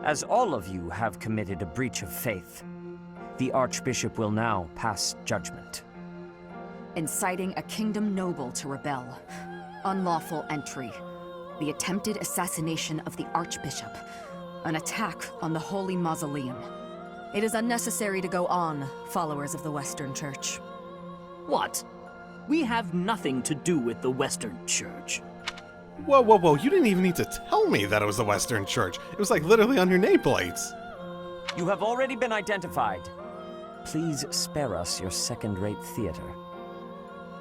As all of you have committed a breach of faith, the Archbishop will now pass judgment. Inciting a kingdom noble to rebel. Unlawful entry. The attempted assassination of the Archbishop. An attack on the Holy Mausoleum. It is unnecessary to go on, followers of the Western Church. What? We have nothing to do with the Western Church. Whoa, whoa, whoa, you didn't even need to tell me that it was the Western Church. It was like literally on your nameplates. You have already been identified. Please spare us your second-rate theater.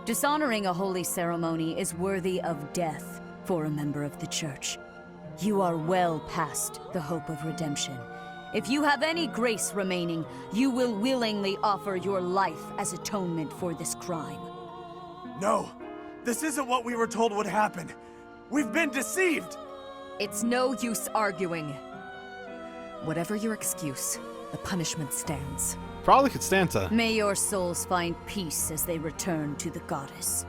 Dishonoring a holy ceremony is worthy of death for a member of the Church. You are well past the hope of redemption. If you have any grace remaining, you will willingly offer your life as atonement for this crime. No, this isn't what we were told would happen. We've been deceived! It's no use arguing. Whatever your excuse, the punishment stands. Probably could stand to. May your souls find peace as they return to the goddess.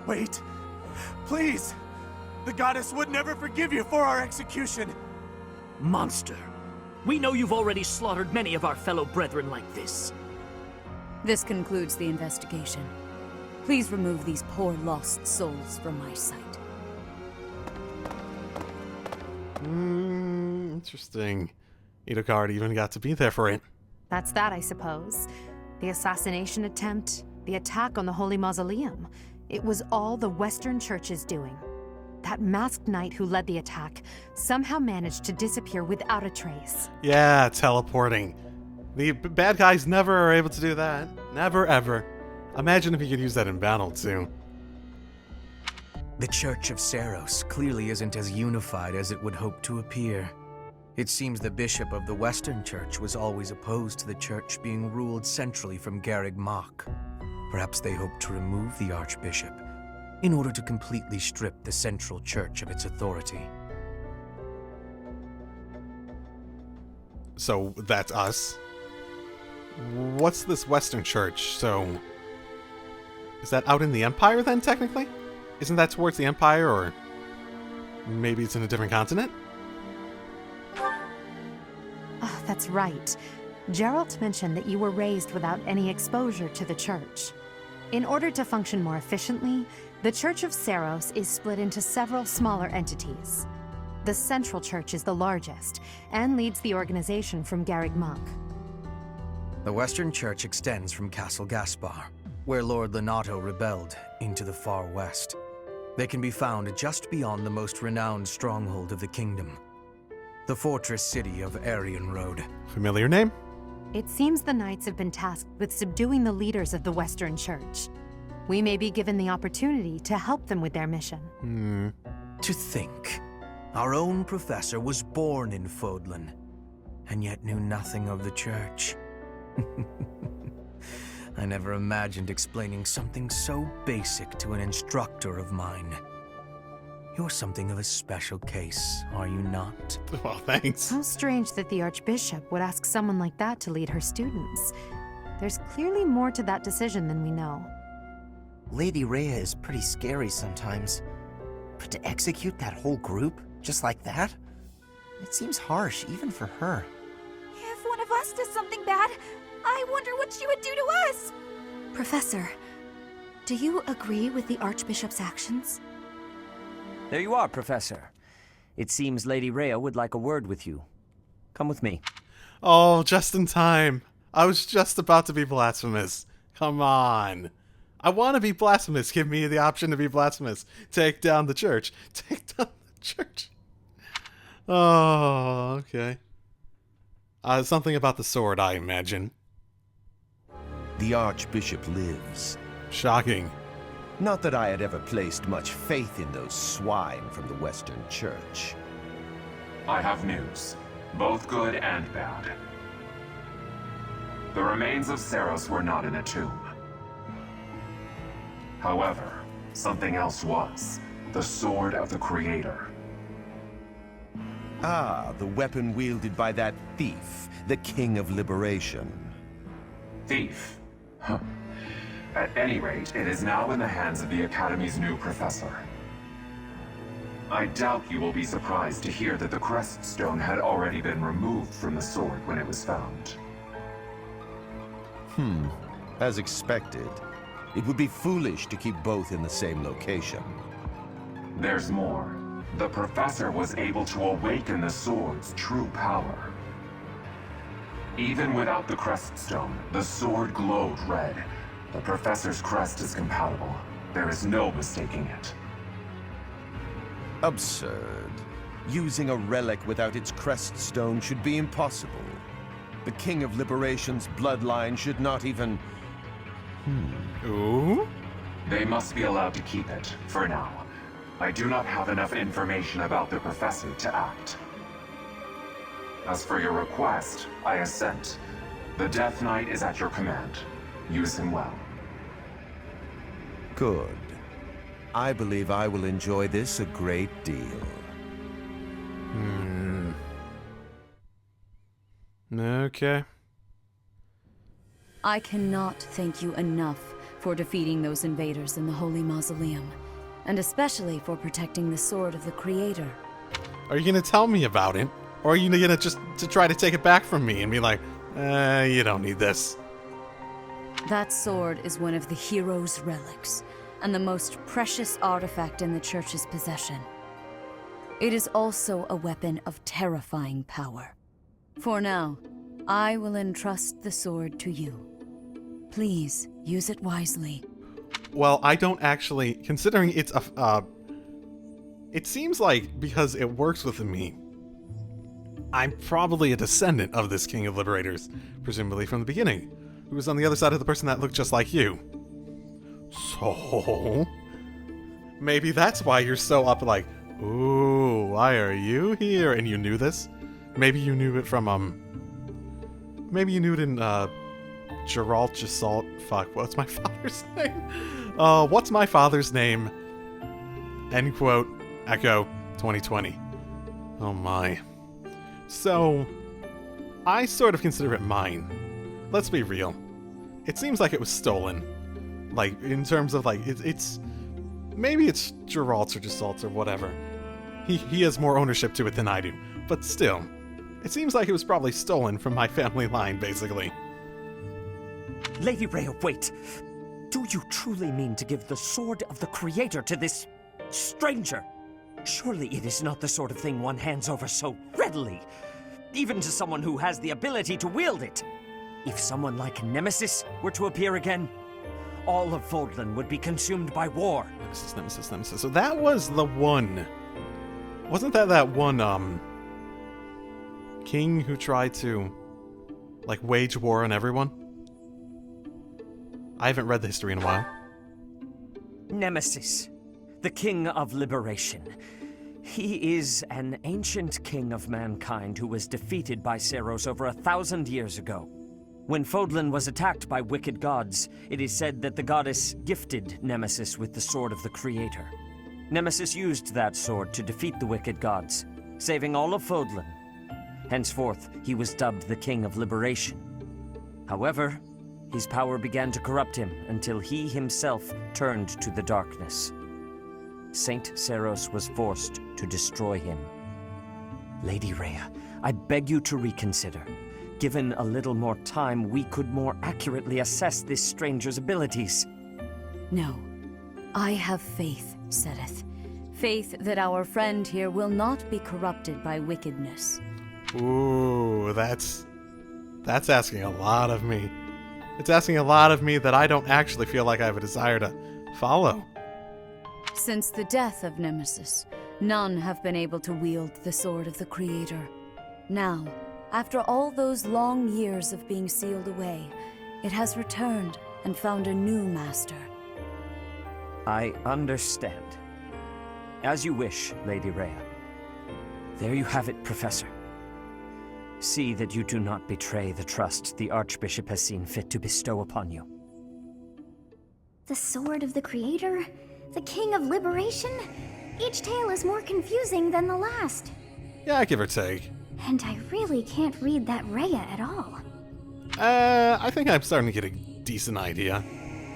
Wait, please! The goddess would never forgive you for our execution! Monster! We know you've already slaughtered many of our fellow brethren like this. This concludes the investigation. Please remove these poor lost souls from my sight. Interesting. Itogard even got to be there for it. That's that, I suppose. The assassination attempt, the attack on the Holy Mausoleum. It was all the Western Church's doing. That masked knight who led the attack somehow managed to disappear without a trace. Yeah, teleporting. The bad guys never are able to do that. Never, ever. Imagine if you could use that in battle, too. The Church of Seiros clearly isn't as unified as it would hope to appear. It seems the bishop of the Western Church was always opposed to the church being ruled centrally from Garreg Mach. Perhaps they hope to remove the Archbishop in order to completely strip the Central Church of its authority. So that's us. What's this Western Church? So is that out in the Empire then, technically? Isn't that towards the Empire, or maybe it's in a different continent? Oh, that's right. Geralt mentioned that you were raised without any exposure to the Church. In order to function more efficiently, the Church of Seiros is split into several smaller entities. The Central Church is the largest, and leads the organization from Garreg Mach. The Western Church extends from Castle Gaspar, where Lord Lenato rebelled, into the far west. They can be found just beyond the most renowned stronghold of the kingdom, the fortress city of Arian Road. Familiar name? It seems the Knights have been tasked with subduing the leaders of the Western Church. We may be given the opportunity to help them with their mission. To think, our own professor was born in Fodlan, and yet knew nothing of the Church. I never imagined explaining something so basic to an instructor of mine. You're something of a special case, are you not? Well, thanks. How strange that the Archbishop would ask someone like that to lead her students. There's clearly more to that decision than we know. Lady Rhea is pretty scary sometimes. But to execute that whole group, just like that? It seems harsh, even for her. If one of us does something bad, I wonder what she would do to us! Professor, do you agree with the Archbishop's actions? There you are, Professor. It seems Lady Rhea would like a word with you. Come with me. Oh, just in time. I was just about to be blasphemous. Come on. I want to be blasphemous. Give me the option to be blasphemous. Take down the church. Take down the church. Oh, okay. Something about the sword, I imagine. The Archbishop lives. Shocking. Not that I had ever placed much faith in those swine from the Western Church. I have news, both good and bad. The remains of Seiros were not in a tomb. However, something else was. The Sword of the Creator. Ah, the weapon wielded by that thief, the King of Liberation. Thief? Huh. At any rate, it is now in the hands of the Academy's new professor. I doubt you will be surprised to hear that the crest stone had already been removed from the sword when it was found. As expected. It would be foolish to keep both in the same location. There's more. The professor was able to awaken the sword's true power. Even without the crest stone, the sword glowed red. The professor's crest is compatible. There is no mistaking it. Absurd. Using a relic without its crest stone should be impossible. The King of Liberation's bloodline should not even... Ooh? They must be allowed to keep it, for now. I do not have enough information about the professor to act. As for your request, I assent. The Death Knight is at your command. Use him well. Good. I believe I will enjoy this a great deal. Okay. I cannot thank you enough for defeating those invaders in the Holy Mausoleum, and especially for protecting the sword of the Creator. Are you gonna tell me about it? Or are you gonna just to try to take it back from me and be like, you don't need this? That sword is one of the hero's relics, and the most precious artifact in the Church's possession. It is also a weapon of terrifying power. For now, I will entrust the sword to you. Please, use it wisely. Well, I don't actually, considering it's a, it seems like because it works with me, I'm probably a descendant of this King of Liberators, presumably from the beginning, who was on the other side of the person that looked just like you. So, maybe that's why you're so up like, ooh, why are you here? And you knew this? Maybe you knew it from, maybe you knew it in, Geralt Jasalt. Fuck, what's my father's name? What's my father's name? End quote. Echo 2020. Oh my. So, I sort of consider it mine. Let's be real. It seems like it was stolen. Like, in terms of, like, it's... Maybe it's Geralt's or Jasalt's or whatever. He has more ownership to it than I do. But still, it seems like it was probably stolen from my family line, basically. Lady Rhea, wait. Do you truly mean to give the sword of the Creator to this stranger? Surely it is not the sort of thing one hands over so readily, even to someone who has the ability to wield it. If someone like Nemesis were to appear again, all of Fodlan would be consumed by war. Nemesis. So that was the one. Wasn't that one, king who tried to, like, wage war on everyone? I haven't read the history in a while. Nemesis, the King of Liberation. He is an ancient king of mankind who was defeated by Seiros over 1,000 years ago. When Fodlan was attacked by wicked gods, it is said that the goddess gifted Nemesis with the sword of the Creator. Nemesis used that sword to defeat the wicked gods, saving all of Fodlan. Henceforth, he was dubbed the King of Liberation. However, his power began to corrupt him until he himself turned to the darkness. Saint Seiros was forced to destroy him. Lady Rhea, I beg you to reconsider. Given a little more time, we could more accurately assess this stranger's abilities. No. I have faith, Seteth. Faith that our friend here will not be corrupted by wickedness. Ooh, that's asking a lot of me. It's asking a lot of me that I don't actually feel like I have a desire to follow. Since the death of Nemesis, none have been able to wield the sword of the Creator. Now, after all those long years of being sealed away, it has returned and found a new master. I understand. As you wish, Lady Rhea. There you have it, Professor. See that you do not betray the trust the Archbishop has seen fit to bestow upon you. The sword of the Creator? The King of Liberation? Each tale is more confusing than the last. Yeah, give or take. And I really can't read that Rhea at all. I think I'm starting to get a decent idea.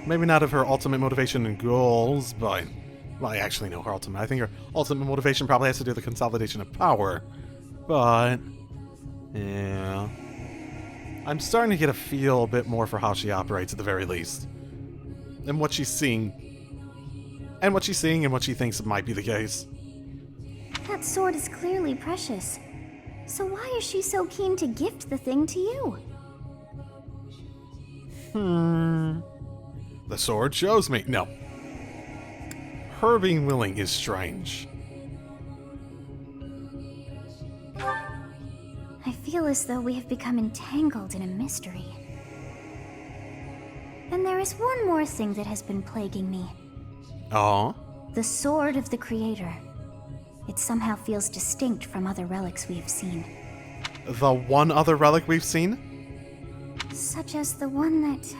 Maybe not of her ultimate motivation and goals, but... Well, I actually know her ultimate. I think her ultimate motivation probably has to do with the consolidation of power. But... yeah... I'm starting to get a feel a bit more for how she operates at the very least. And what she's seeing. And what she's seeing and what she thinks might be the case. That sword is clearly precious. So why is she so keen to gift the thing to you? The sword shows me. No. Her being willing is strange. I feel as though we have become entangled in a mystery. And there is one more thing that has been plaguing me. Oh? The sword of the Creator. It somehow feels distinct from other relics we have seen. The one other relic we've seen? Such as the one that...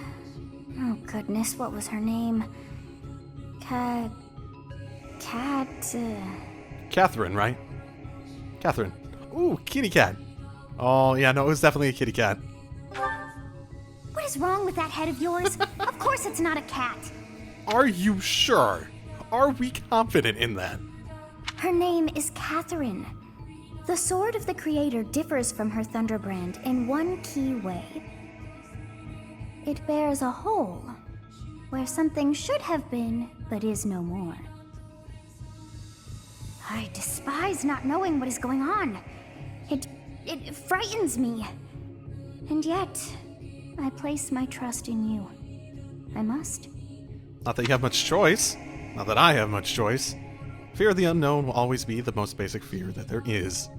Oh goodness, what was her name? Catherine, right? Catherine. Ooh, kitty cat. Oh, yeah, no, it was definitely a kitty cat. What is wrong with that head of yours? Of course it's not a cat. Are you sure? Are we confident in that? Her name is Catherine. The Sword of the Creator differs from her Thunderbrand in one key way. It bears a hole, where something should have been, but is no more. I despise not knowing what is going on. It frightens me. And yet, I place my trust in you. I must. Not that you have much choice. Not that I have much choice. Fear of the unknown will always be the most basic fear that there is.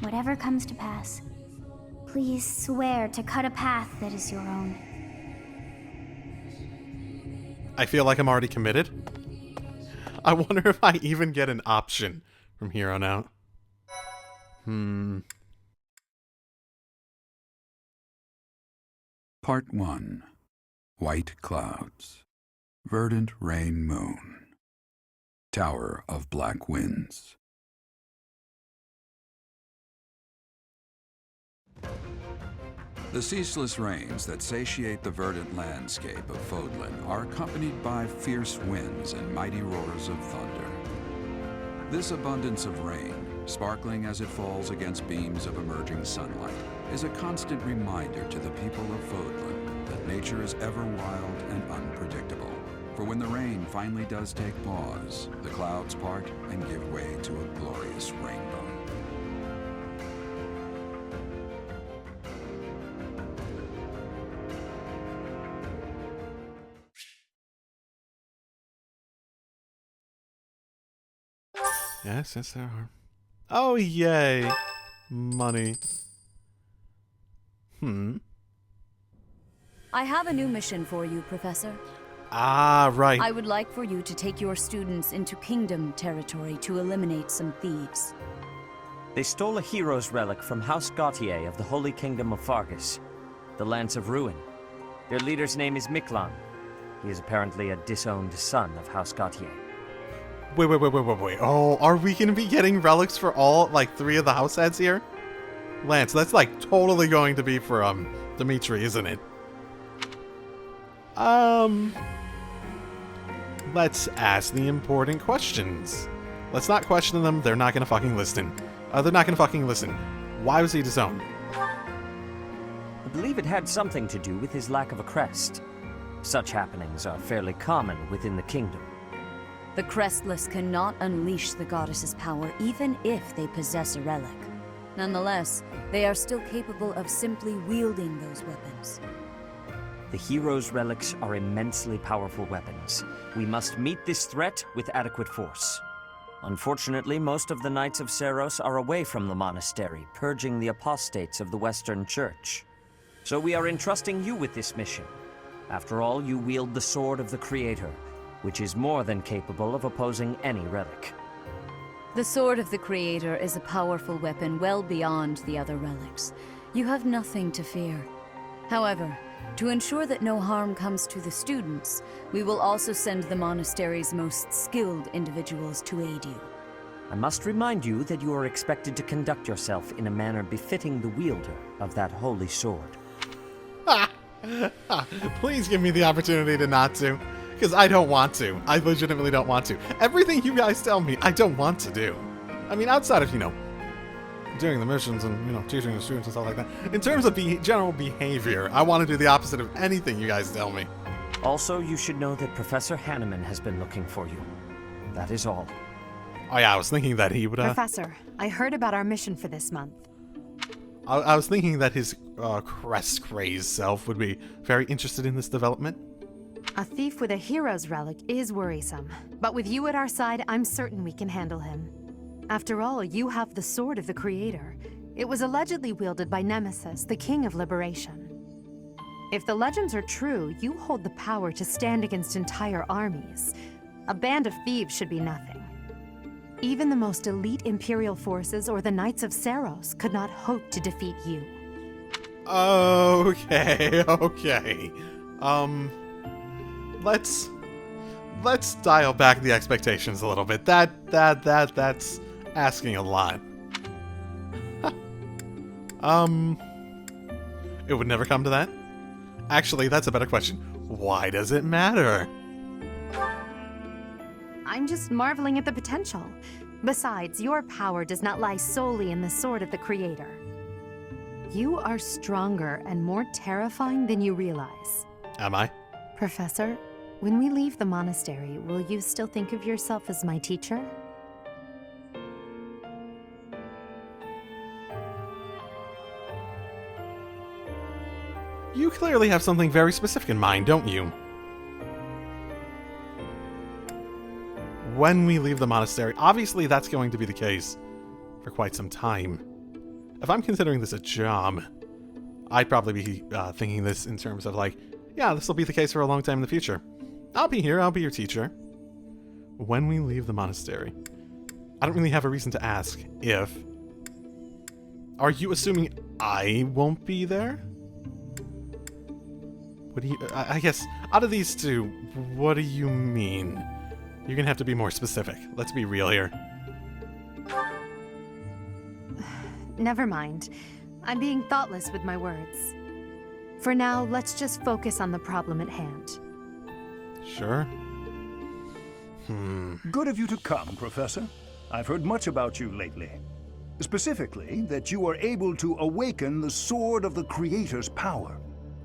Whatever comes to pass, please swear to cut a path that is your own. I feel like I'm already committed. I wonder if I even get an option from here on out. Part 1. White Clouds. Verdant Rain Moon. Tower of Black Winds. The ceaseless rains that satiate the verdant landscape of Fodlan are accompanied by fierce winds and mighty roars of thunder. This abundance of rain, sparkling as it falls against beams of emerging sunlight, is a constant reminder to the people of Fodlan that nature is ever wild and unpredictable. For when the rain finally does take pause, the clouds part and give way to a glorious rainbow. Yes, there are. Oh, yay. Money. I have a new mission for you, Professor. Ah, right. I would like for you to take your students into Kingdom territory to eliminate some thieves. They stole a hero's relic from House Gautier of the Holy Kingdom of Fargus, the Lance of Ruin. Their leader's name is Miklan. He is apparently a disowned son of House Gautier. Wait. Oh, are we going to be getting relics for all, like, 3 of the house heads here? Lance, that's, like, totally going to be for, Dimitri, isn't it? Let's ask the important questions. Let's not question them. They're not going to fucking listen. They're not going to fucking listen. Why was he disowned? I believe it had something to do with his lack of a crest. Such happenings are fairly common within the kingdom. The Crestless cannot unleash the goddess's power even if they possess a relic. Nonetheless, they are still capable of simply wielding those weapons. The hero's relics are immensely powerful weapons. We must meet this threat with adequate force. Unfortunately, most of the Knights of Seiros are away from the monastery, purging the apostates of the Western Church. So we are entrusting you with this mission. After all, you wield the Sword of the Creator, which is more than capable of opposing any relic. The Sword of the Creator is a powerful weapon well beyond the other relics. You have nothing to fear. However, to ensure that no harm comes to the students, we will also send the monastery's most skilled individuals to aid you. I must remind you that you are expected to conduct yourself in a manner befitting the wielder of that holy sword. Please give me the opportunity to not to, because I don't want to. I legitimately don't want to. Everything you guys tell me, I don't want to do. I mean, outside of, doing the missions and, teaching the students and stuff like that. In terms of general behavior, I want to do the opposite of anything you guys tell me. Also, you should know that Professor Hanneman has been looking for you. That is all. Oh yeah, I was thinking that he would, Professor, I heard about our mission for this month. I was thinking that his crest-crazed self would be very interested in this development. A thief with a hero's relic is worrisome, but with you at our side, I'm certain we can handle him. After all, you have the Sword of the Creator. It was allegedly wielded by Nemesis, the King of Liberation. If the legends are true, you hold the power to stand against entire armies. A band of thieves should be nothing. Even the most elite Imperial forces or the Knights of Saros could not hope to defeat you. Okay. Let's dial back the expectations a little bit. That's asking a lot. It would never come to that? Actually, that's a better question. Why does it matter? I'm just marveling at the potential. Besides, your power does not lie solely in the Sword of the Creator. You are stronger and more terrifying than you realize. Am I? Professor, when we leave the monastery, will you still think of yourself as my teacher? You clearly have something very specific in mind, don't you? When we leave the monastery, obviously that's going to be the case for quite some time. If I'm considering this a job, I'd probably be thinking this in terms of yeah, this will be the case for a long time in the future. I'll be here, I'll be your teacher. When we leave the monastery, I don't really have a reason to ask if... Are you assuming I won't be there? What do you... I guess, out of these two, what do you mean? You're gonna have to be more specific. Let's be real here. Never mind. I'm being thoughtless with my words. For now, let's just focus on the problem at hand. Sure. Good of you to come, Professor. I've heard much about you lately. Specifically, that you are able to awaken the Sword of the Creator's power.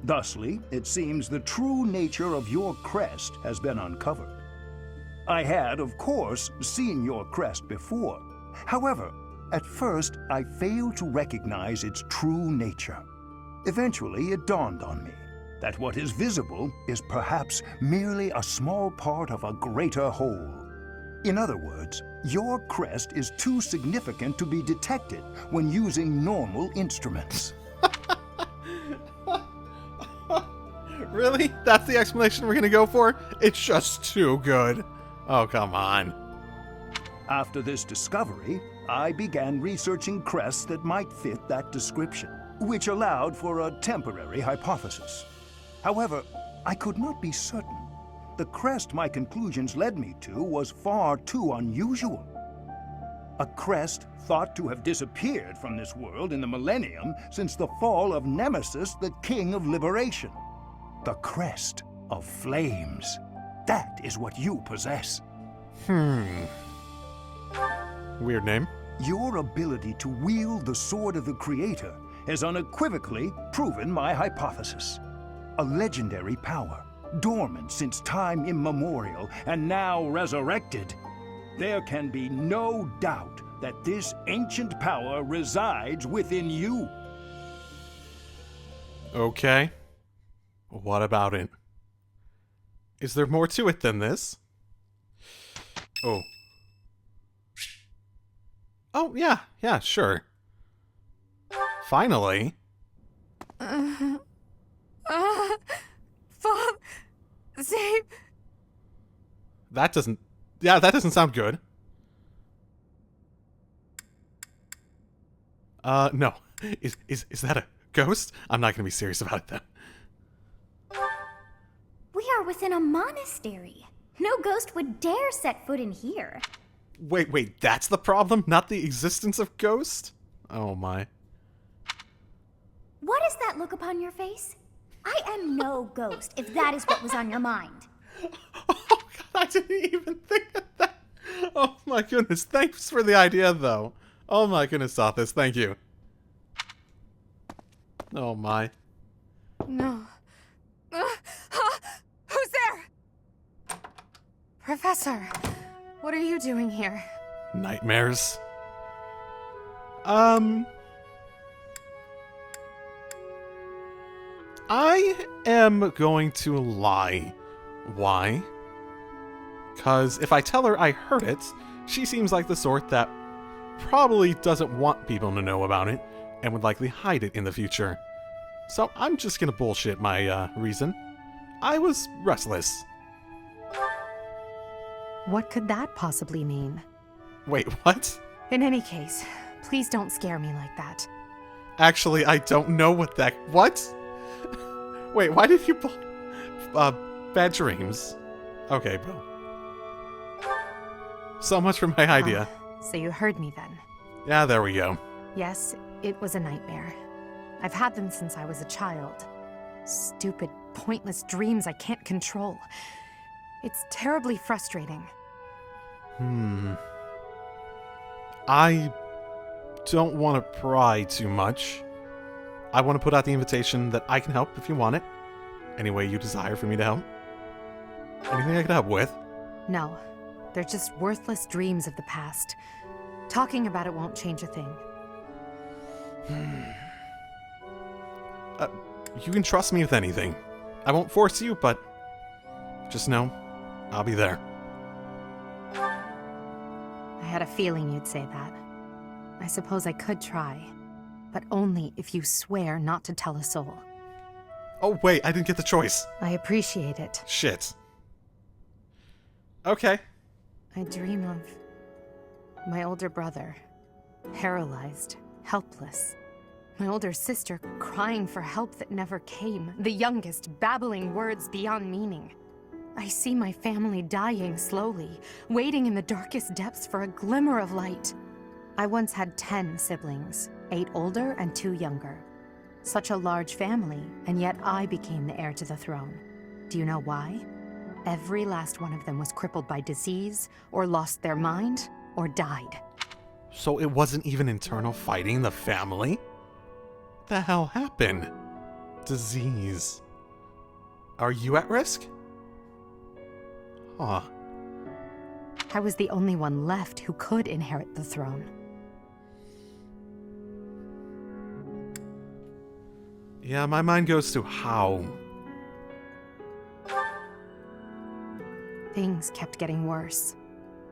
Thusly, it seems the true nature of your crest has been uncovered. I had, of course, seen your crest before. However, at first, I failed to recognize its true nature. Eventually, it dawned on me that what is visible is perhaps merely a small part of a greater whole. In other words, your crest is too significant to be detected when using normal instruments. Really? That's the explanation we're gonna go for? It's just too good. Oh, come on. After this discovery, I began researching crests that might fit that description, which allowed for a temporary hypothesis. However, I could not be certain. The crest my conclusions led me to was far too unusual. A crest thought to have disappeared from this world in the millennium since the fall of Nemesis, the King of Liberation. The crest of flames. That is what you possess. Weird name. Your ability to wield the Sword of the Creator has unequivocally proven my hypothesis. A legendary power, dormant since time immemorial and now resurrected. There can be no doubt that this ancient power resides within you. Okay. What about it? Is there more to it than this? Oh. Oh, yeah, sure. Finally. Save. That doesn't sound good. No. Is that a ghost? I'm not gonna be serious about it then. We are within a monastery. No ghost would dare set foot in here. Wait, that's the problem? Not the existence of ghosts? Oh my. What is that look upon your face? I am no ghost, if that is what was on your mind. Oh god, I didn't even think of that. Oh my goodness, thanks for the idea though. Oh my goodness, Sothis, thank you. Oh my. No. Who's there? Professor, what are you doing here? Nightmares. I am going to lie. Why? Because if I tell her I heard it, she seems like the sort that probably doesn't want people to know about it and would likely hide it in the future. So I'm just gonna bullshit my reason. I was restless. What could that possibly mean? Wait, what? In any case, please don't scare me like that. Actually, I don't know what that... What? Wait, why did you... bad dreams. Okay, Bill. So much for my idea. So you heard me then? Yeah, there we go. Yes, it was a nightmare. I've had them since I was a child. Stupid, pointless dreams I can't control. It's terribly frustrating. I don't want to pry too much. I want to put out the invitation that I can help if you want it. Any way you desire for me to help. Anything I can help with? No, they're just worthless dreams of the past. Talking about it won't change a thing. You can trust me with anything. I won't force you, but just know I'll be there. I had a feeling you'd say that. I suppose I could try, but only if you swear not to tell a soul. Oh wait, I didn't get the choice. I appreciate it. Shit. Okay. I dream of my older brother, paralyzed, helpless. My older sister crying for help that never came. The youngest babbling words beyond meaning. I see my family dying slowly, waiting in the darkest depths for a glimmer of light. I once had 10 siblings, 8 older and 2 younger. Such a large family, and yet I became the heir to the throne. Do you know why? Every last one of them was crippled by disease, or lost their mind, or died. So it wasn't even internal fighting in the family? What the hell happened? Disease. Are you at risk? Huh. I was the only one left who could inherit the throne. Yeah, my mind goes to how. Things kept getting worse.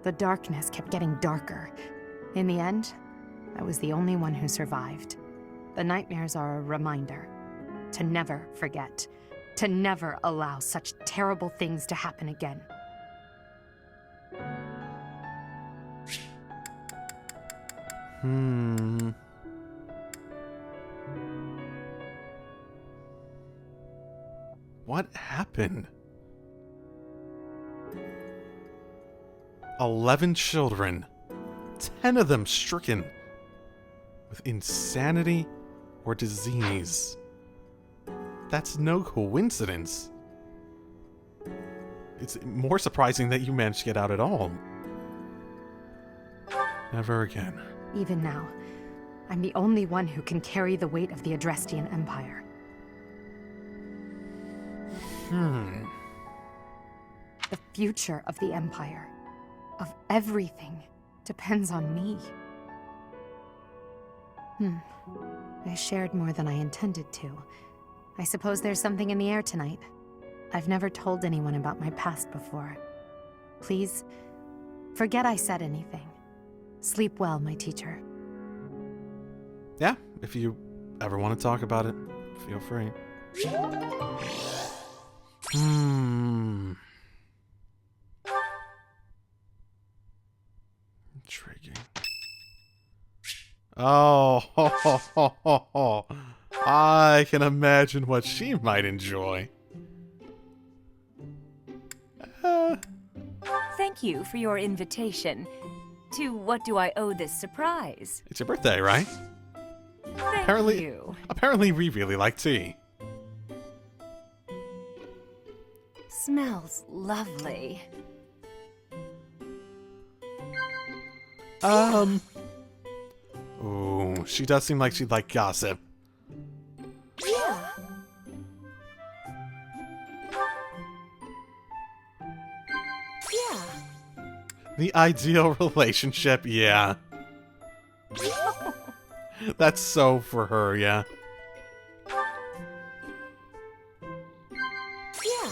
The darkness kept getting darker. In the end, I was the only one who survived. The nightmares are a reminder to never forget, to never allow such terrible things to happen again. What happened? 11 children, 10 of them stricken with insanity or disease. That's no coincidence. It's more surprising that you managed to get out at all. Never again. Even now, I'm the only one who can carry the weight of the Adrestian Empire. The future of the Empire, of everything, depends on me. I shared more than I intended to. I suppose there's something in the air tonight. I've never told anyone about my past before. Please, forget I said anything. Sleep well, my teacher. Yeah, if you ever want to talk about it, feel free. Intriguing. Oh, I can imagine what she might enjoy. Thank you for your invitation. To what do I owe this surprise? It's your birthday, right? Thank you. Apparently we really like tea. Smells lovely. Ooh, she does seem like she'd like gossip. Yeah. Yeah. The ideal relationship, yeah. That's so for her, yeah. Yeah.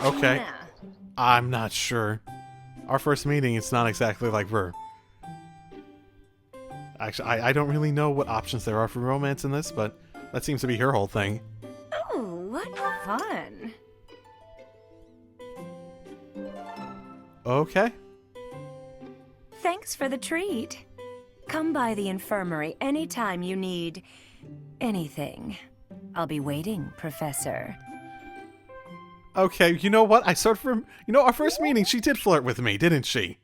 Okay. Yeah. I'm not sure. Our first meeting, it's not exactly like her. Actually, I don't really know what options there are for romance in this, but that seems to be her whole thing. Oh, what fun. Okay. Thanks for the treat. Come by the infirmary anytime you need anything. I'll be waiting, Professor. Okay, you know what? I sort of... You know, our first meeting, she did flirt with me, didn't she?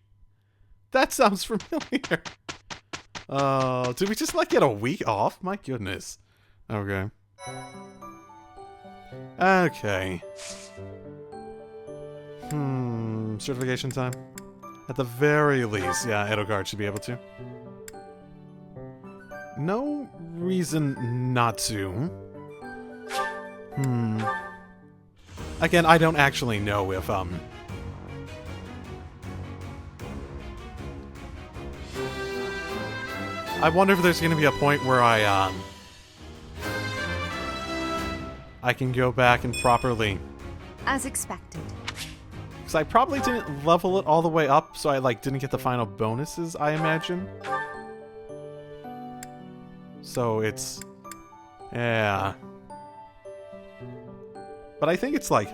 That sounds familiar. Did we just, like, get a week off? My goodness. Okay. Okay. Certification time? At the very least, yeah, Edelgard should be able to. No reason not to. Again, I don't actually know if, I wonder if there's gonna be a point where I can go back and properly... As expected. Because I probably didn't level it all the way up, so I, like, didn't get the final bonuses, I imagine. So it's... Yeah. But I think it's like...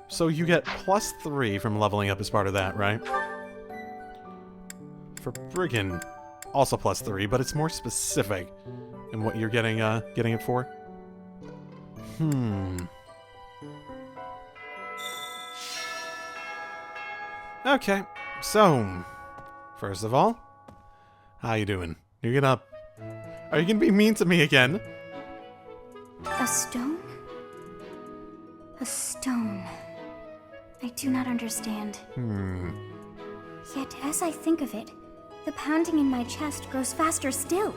So you get +3 from leveling up as part of that, right? For Brigand, also +3, but it's more specific in what you're getting it for. Okay, so... First of all, how you doing? Are you gonna be mean to me again? A stone? A stone. I do not understand. Yet, as I think of it, the pounding in my chest grows faster still.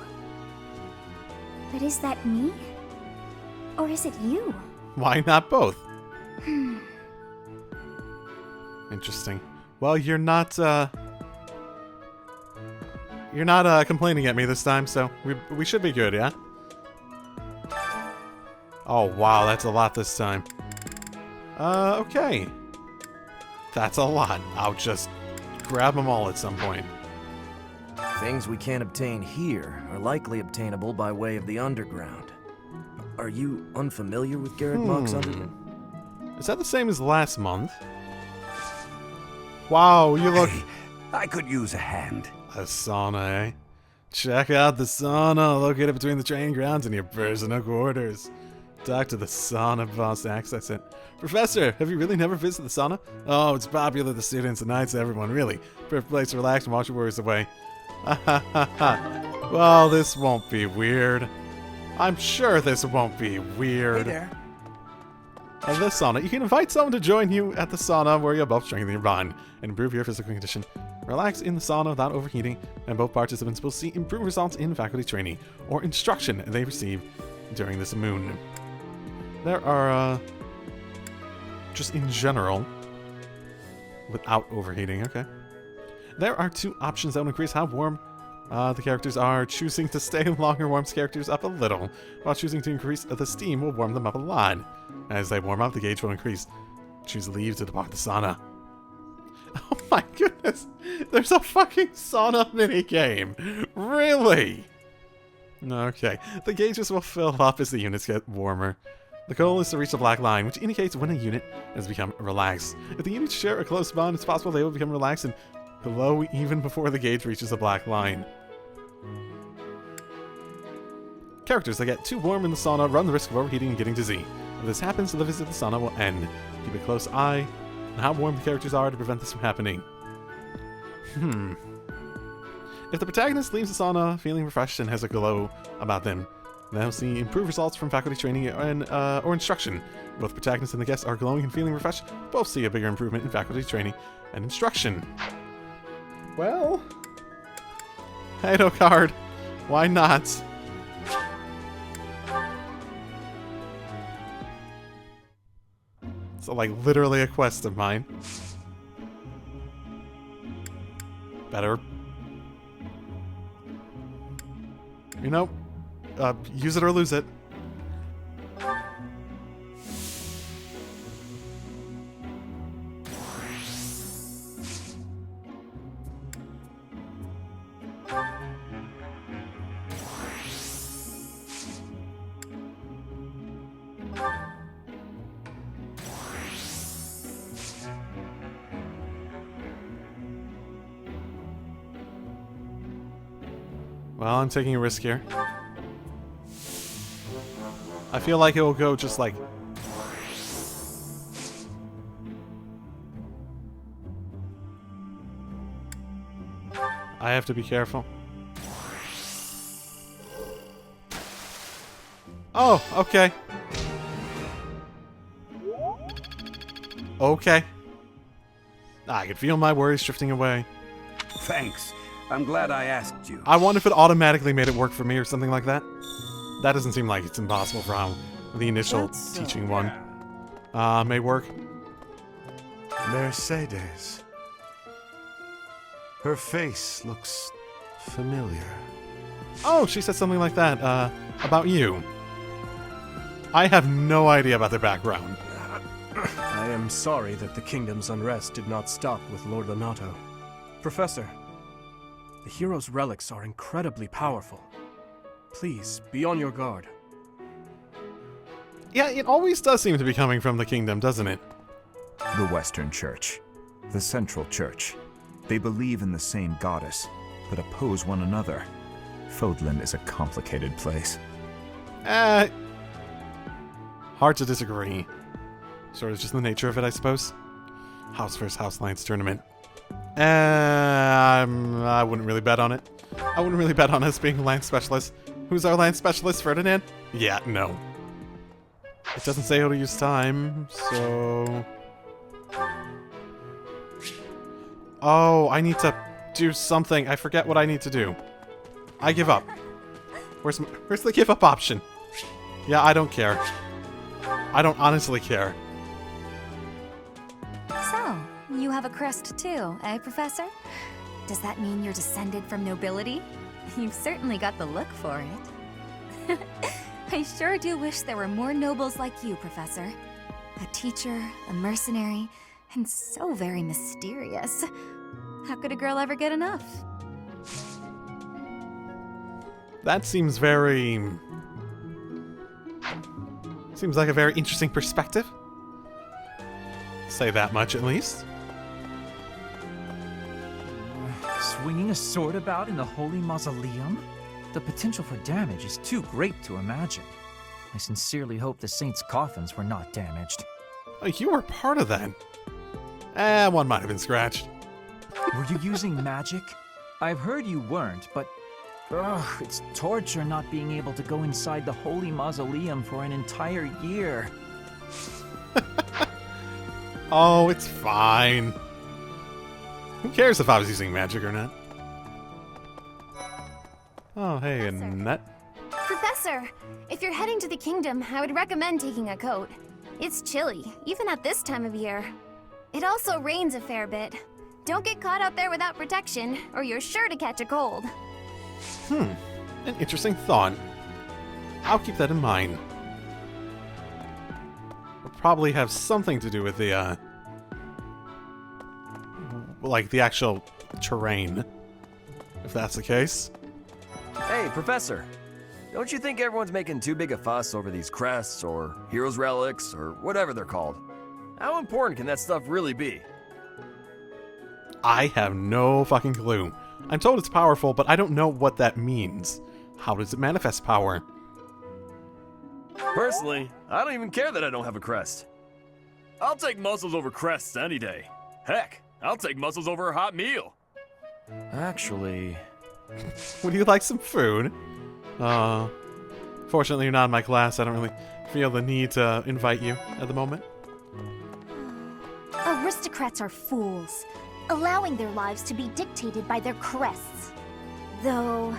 But is that me? Or is it you? Why not both? Interesting. Well, you're not complaining at me this time, so we should be good, yeah? Oh, wow, that's a lot this time. Okay. That's a lot. I'll just grab them all at some point. Things we can't obtain here are likely obtainable by way of the underground. Are you unfamiliar with Garrett Mock's underground? Is that the same as last month? Wow, you look... Hey, I could use a hand. A sauna, eh? Check out the sauna located between the training grounds and your personal quarters. Talk to the sauna boss, access it. Professor, have you really never visited the sauna? Oh, it's popular with the students and nice everyone, really. Perfect place to relax and wash your worries away. Well, this won't be weird. I'm sure this won't be weird. Hey there. At the sauna, you can invite someone to join you at the sauna where you'll both strengthen your bond and improve your physical condition. Relax in the sauna without overheating, and both participants will see improved results in faculty training or instruction they receive during this moon. There are, just in general, without overheating, okay. There are 2 options that will increase how warm the characters are. Choosing to stay longer warms characters up a little, while choosing to increase the steam will warm them up a lot. As they warm up, the gauge will increase. Choose leave to depart the sauna. Oh my goodness! There's a fucking sauna minigame! Really? Okay. The gauges will fill up as the units get warmer. The goal is to reach the black line, which indicates when a unit has become relaxed. If the units share a close bond, it's possible they will become relaxed and glow even before the gauge reaches the black line. Characters that get too warm in the sauna run the risk of overheating and getting dizzy. If this happens, the visit to the sauna will end. Keep a close eye on how warm the characters are to prevent this from happening. If the protagonist leaves the sauna feeling refreshed and has a glow about them, they'll see improved results from faculty training and or instruction. Both the protagonist and the guests are glowing and feeling refreshed. Both see a bigger improvement in faculty training and instruction. Well, Heido card. Why not? It's like literally a quest of mine. Better. You know, use it or lose it. Well, I'm taking a risk here. I feel like it will go just like... I have to be careful. Oh, okay. Okay. I can feel my worries drifting away. Thanks. I'm glad I asked you. I wonder if it automatically made it work for me or something like that. That doesn't seem like it's impossible for how the initial teaching one may work. Mercedes. Her face looks familiar. Oh, she said something like that, about you. I have no idea about their background. I am sorry that the kingdom's unrest did not stop with Lord Lonato. Professor, the hero's relics are incredibly powerful. Please, be on your guard. Yeah, it always does seem to be coming from the kingdom, doesn't it? The Western Church. The Central Church. They believe in the same goddess, but oppose one another. Fodlan is a complicated place. Hard to disagree. Sort of just the nature of it, I suppose. House vs. House Lance tournament. I wouldn't really bet on it. I wouldn't really bet on us being Lance Specialist. Who's our Lance Specialist, Ferdinand? Yeah, no. It doesn't say how to use time, so... Oh, I need to do something. I forget what I need to do. I give up. Where's the give up option? Yeah, I don't care. I don't honestly care. So, you have a crest too, eh, Professor? Does that mean you're descended from nobility? You've certainly got the look for it. I sure do wish there were more nobles like you, Professor. A teacher, a mercenary, and so very mysterious. How could a girl ever get enough? That seems very... Seems like a very interesting perspective. Say that much, at least. Swinging a sword about in the Holy Mausoleum? The potential for damage is too great to imagine. I sincerely hope the saints' coffins were not damaged. Oh, you were part of that. One might have been scratched. Were you using magic? I've heard you weren't, but... Ugh, it's torture not being able to go inside the Holy Mausoleum for an entire year. Oh, it's fine. Who cares if I was using magic or not? Oh, hey, Annette. Professor, if you're heading to the kingdom, I would recommend taking a coat. It's chilly, even at this time of year. It also rains a fair bit. Don't get caught out there without protection, or you're sure to catch a cold. An interesting thought. I'll keep that in mind. It'll probably have something to do with the, like, the actual terrain, if that's the case. Hey, Professor. Don't you think everyone's making too big a fuss over these crests, or heroes' relics, or whatever they're called? How important can that stuff really be? I have no fucking clue. I'm told it's powerful, but I don't know what that means. How does it manifest power? Personally, I don't even care that I don't have a crest. I'll take muscles over crests any day. Heck, I'll take muscles over a hot meal. Actually... Would you like some food? Fortunately, you're not in my class. I don't really feel the need to invite you at the moment. Aristocrats are fools, allowing their lives to be dictated by their crests. Though,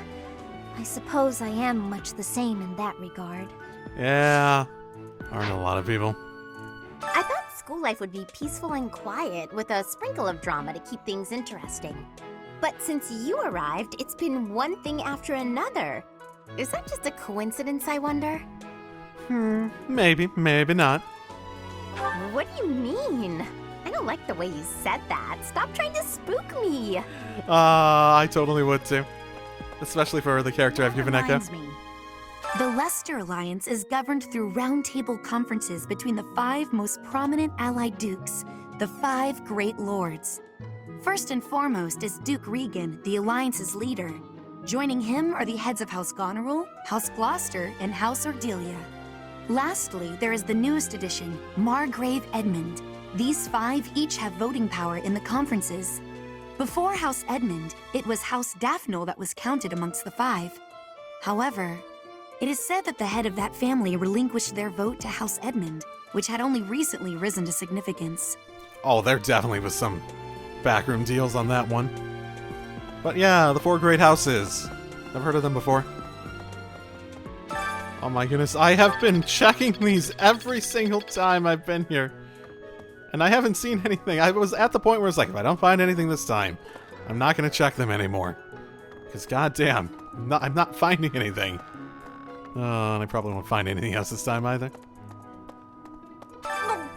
I suppose I am much the same in that regard. Yeah, aren't a lot of people. I thought school life would be peaceful and quiet, with a sprinkle of drama to keep things interesting. But since you arrived, it's been one thing after another. Is that just a coincidence, I wonder? Maybe, maybe not. What do you mean? I don't like the way you said that. Stop trying to spook me. I totally would too. Especially for the character I've given Echo. The Leicester Alliance is governed through roundtable conferences between the 5 most prominent allied dukes, the 5 Great Lords. First and foremost is Duke Regan, the Alliance's leader. Joining him are the heads of House Goneril, House Gloucester, and House Ordelia. Lastly, there is the newest addition, Margrave Edmund. These 5 each have voting power in the conferences. Before House Edmund, it was House Daphne that was counted amongst the 5. However, it is said that the head of that family relinquished their vote to House Edmund, which had only recently risen to significance. Oh, there definitely was some backroom deals on that one. But yeah, the 4 great houses. I've heard of them before. Oh my goodness, I have been checking these every single time I've been here. And I haven't seen anything. I was at the point where it's like, if I don't find anything this time, I'm not going to check them anymore. Because goddamn, I'm not finding anything. And I probably won't find anything else this time either. I'm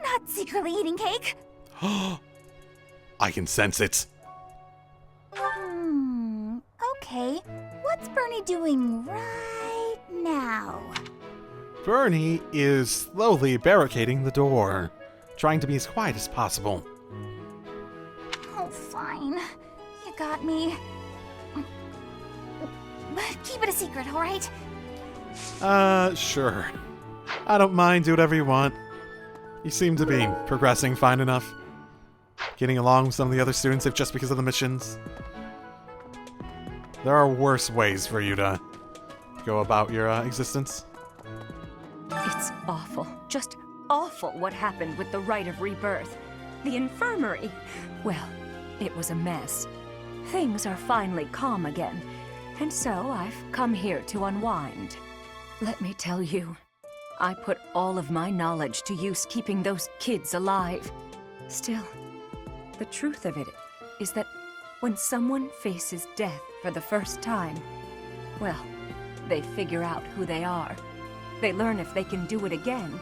not secretly eating cake. I can sense it. Okay. What's Bernie doing right now? Bernie is slowly barricading the door, trying to be as quiet as possible. Oh, fine. You got me. Keep it a secret, alright? Sure. I don't mind, do whatever you want. You seem to be progressing fine enough. Getting along with some of the other students if just because of the missions. There are worse ways for you to go about your existence. It's awful, just awful what happened with the Rite of Rebirth. The infirmary. Well, it was a mess. Things are finally calm again, and so I've come here to unwind. Let me tell you, I put all of my knowledge to use keeping those kids alive. Still, the truth of it is that when someone faces death for the first time, well, they figure out who they are. They learn if they can do it again.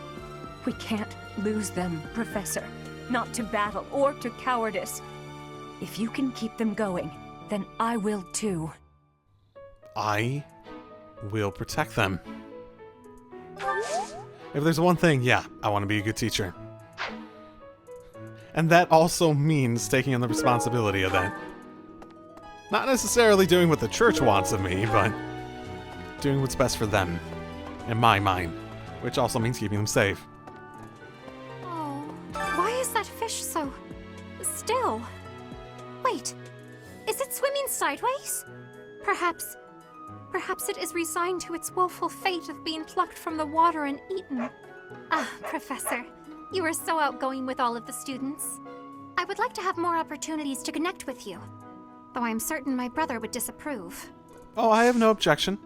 We can't lose them, Professor. Not to battle or to cowardice. If you can keep them going, then I will too. I will protect them. If there's one thing, yeah, I want to be a good teacher. And that also means taking on the responsibility of that. Not necessarily doing what the church wants of me, but doing what's best for them, in my mind, which also means keeping them safe. Oh, why is that fish so still? Wait, is it swimming sideways? Perhaps it is resigned to its woeful fate of being plucked from the water and eaten. Ah, Professor, you are so outgoing with all of the students. I would like to have more opportunities to connect with you, though I am certain my brother would disapprove. Oh, I have no objection.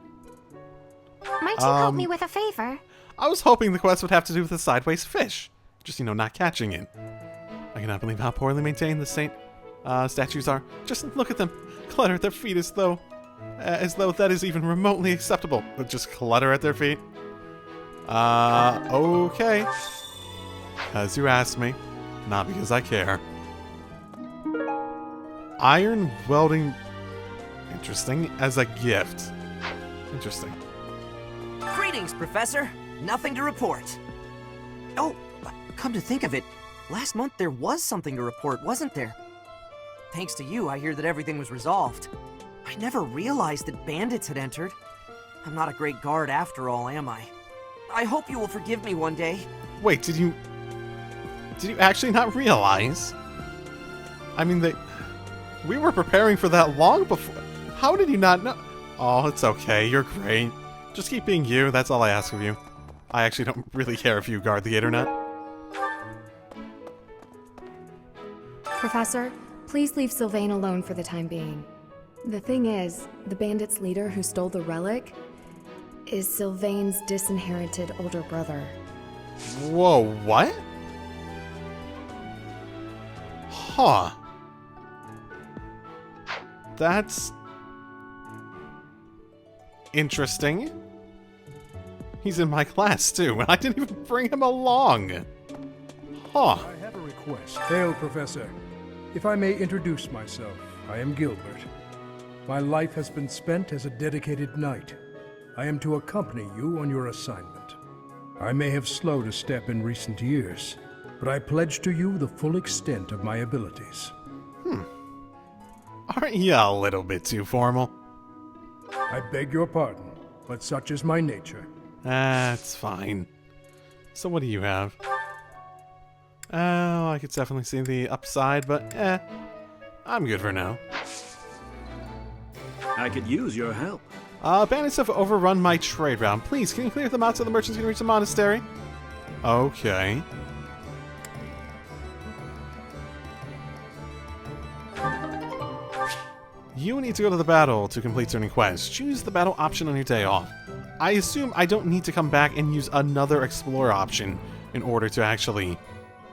Might you help me with a favor? I was hoping the quest would have to do with the sideways fish. Just, not catching it. I cannot believe how poorly maintained the saint statues are. Just look at them. Clutter at their feet as though that is even remotely acceptable. But just clutter at their feet. Okay. Because you asked me. Not because I care. Iron welding... Interesting. As a gift. Interesting. Greetings, Professor. Nothing to report. Oh, come to think of it, last month there was something to report, wasn't there? Thanks to you, I hear that everything was resolved. I never realized that bandits had entered. I'm not a great guard after all, am I? I hope you will forgive me one day. Wait, did you actually not realize? I mean, we were preparing for that long before. How did you not know? Oh, it's okay. You're great. Just keep being you. That's all I ask of you. I actually don't really care if you guard the gate or not. Professor, please leave Sylvain alone for the time being. The thing is, the bandits' leader who stole the relic is Sylvain's disinherited older brother. Whoa, what? Huh. That's interesting. He's in my class too, and I didn't even bring him along. Huh. I have a request. Hail, Professor. If I may introduce myself, I am Gilbert. My life has been spent as a dedicated knight. I am to accompany you on your assignment. I may have slowed a step in recent years, but I pledge to you the full extent of my abilities. Aren't you a little bit too formal? I beg your pardon, but such is my nature. That's fine. So what do you have? Oh, I could definitely see the upside, but I'm good for now. I could use your help. Bandits have overrun my trade route. Please, can you clear them out so the merchants can reach the monastery? Okay. You need to go to the battle to complete certain quests. Choose the battle option on your day off. I assume I don't need to come back and use another explore option in order to actually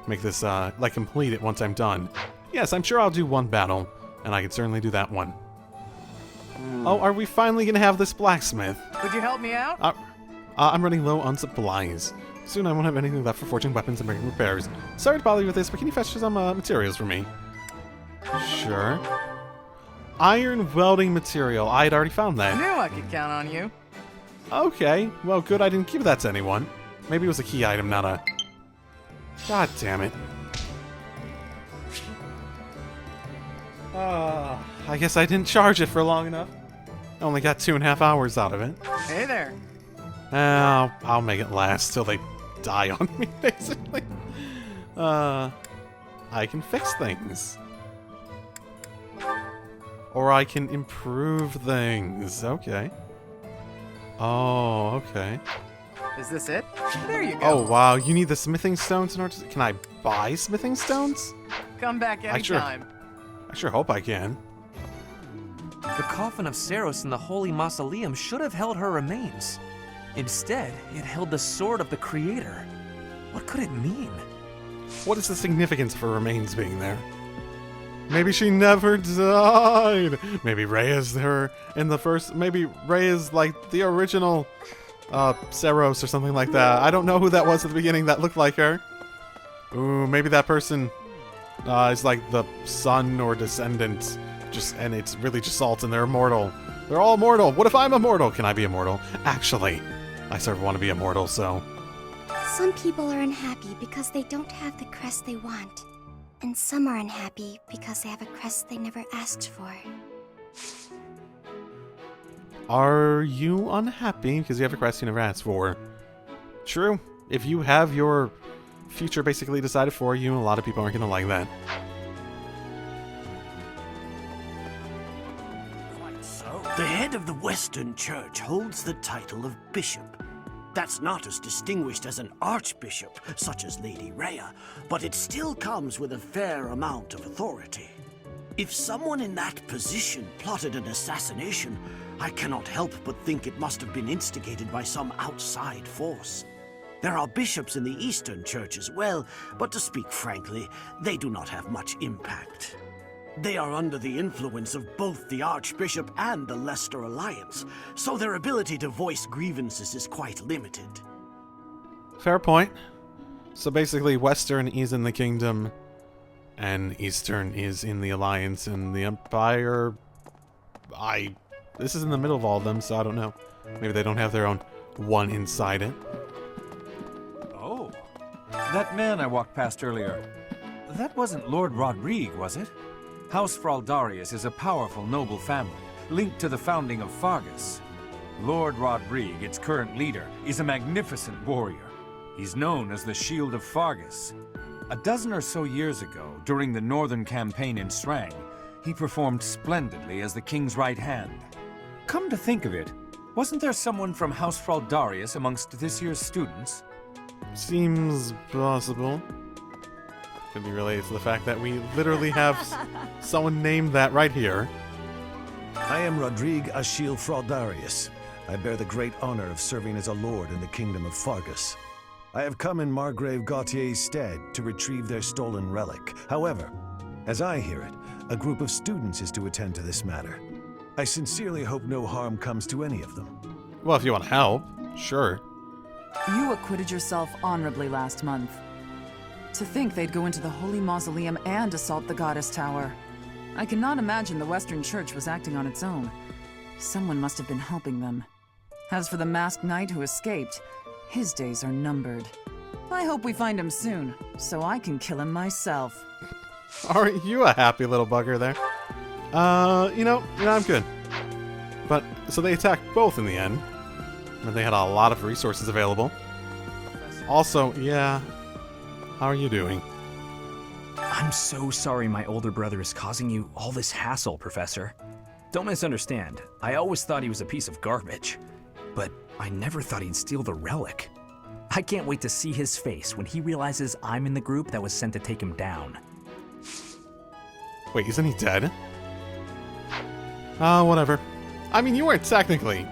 make this, complete it once I'm done. Yes, I'm sure I'll do one battle, and I can certainly do that one. Oh, are we finally gonna have this blacksmith? Could you help me out? I'm running low on supplies. Soon I won't have anything left for forging weapons and making repairs. Sorry to bother you with this, but can you fetch some materials for me? Sure. Iron welding material. I had already found that. I knew I could count on you. Okay, well good I didn't give that to anyone. Maybe it was a key item, not a... God damn it. I guess I didn't charge it for long enough. I only got 2.5 hours out of it. Hey there. I'll make it last till they die on me, basically. I can fix things. Or I can improve things. Okay. Oh, okay. Is this it? There you go. Oh, wow. You need the smithing stones in order to... Can I buy smithing stones? Come back anytime. I sure hope I can. The coffin of Saros in the Holy Mausoleum should have held her remains. Instead, it held the sword of the Creator. What could it mean? What is the significance of her remains being there? Maybe she never died. Maybe Rey is her in the first... Maybe Rey is like the original Saros or something like that. I don't know who that was at the beginning that looked like her. Ooh, maybe that person is like the son or descendant. And it's really just salt and they're immortal. They're all immortal. What if I'm immortal? Can I be immortal? Actually, I sort of want to be immortal, so... Some people are unhappy because they don't have the crest they want. And some are unhappy because they have a crest they never asked for. Are you unhappy because you have a crest you never asked for? True. If you have your future basically decided for you, a lot of people aren't going to like that. Quite so. The head of the Western Church holds the title of bishop. That's not as distinguished as an archbishop, such as Lady Rhea, but it still comes with a fair amount of authority. If someone in that position plotted an assassination, I cannot help but think it must have been instigated by some outside force. There are bishops in the Eastern Church as well, but to speak frankly, they do not have much impact. They are under the influence of both the Archbishop and the Leicester Alliance, so their ability to voice grievances is quite limited. Fair point. So basically, Western is in the Kingdom, and Eastern is in the Alliance and the Empire. This is in the middle of all of them, so I don't know. Maybe they don't have their own one inside it. Oh, that man I walked past earlier. That wasn't Lord Rodrigue, was it? House Fraldarius is a powerful noble family, linked to the founding of Fargus. Lord Rodrigue, its current leader, is a magnificent warrior. He's known as the Shield of Fargus. A dozen or so years ago, during the Northern Campaign in Srang, he performed splendidly as the king's right hand. Come to think of it, wasn't there someone from House Fraldarius amongst this year's students? Seems possible. Could be related to the fact that we literally have someone named that right here. I am Rodrigue Achille Fraldarius. I bear the great honor of serving as a lord in the kingdom of Fargus. I have come in Margrave Gautier's stead to retrieve their stolen relic. However, as I hear it, a group of students is to attend to this matter. I sincerely hope no harm comes to any of them. Well, if you want to help, sure. You acquitted yourself honorably last month. To think they'd go into the Holy Mausoleum and assault the Goddess Tower. I cannot imagine the Western Church was acting on its own. Someone must have been helping them. As for the masked knight who escaped, his days are numbered. I hope we find him soon, so I can kill him myself. Aren't you a happy little bugger there? You know, I'm good. But, so they attacked both in the end. And they had a lot of resources available. Also, yeah, how are you doing? I'm so sorry my older brother is causing you all this hassle, Professor. Don't misunderstand. I always thought he was a piece of garbage. But I never thought he'd steal the relic. I can't wait to see his face when he realizes I'm in the group that was sent to take him down. Wait, isn't he dead? Whatever. I mean, you weren't technically.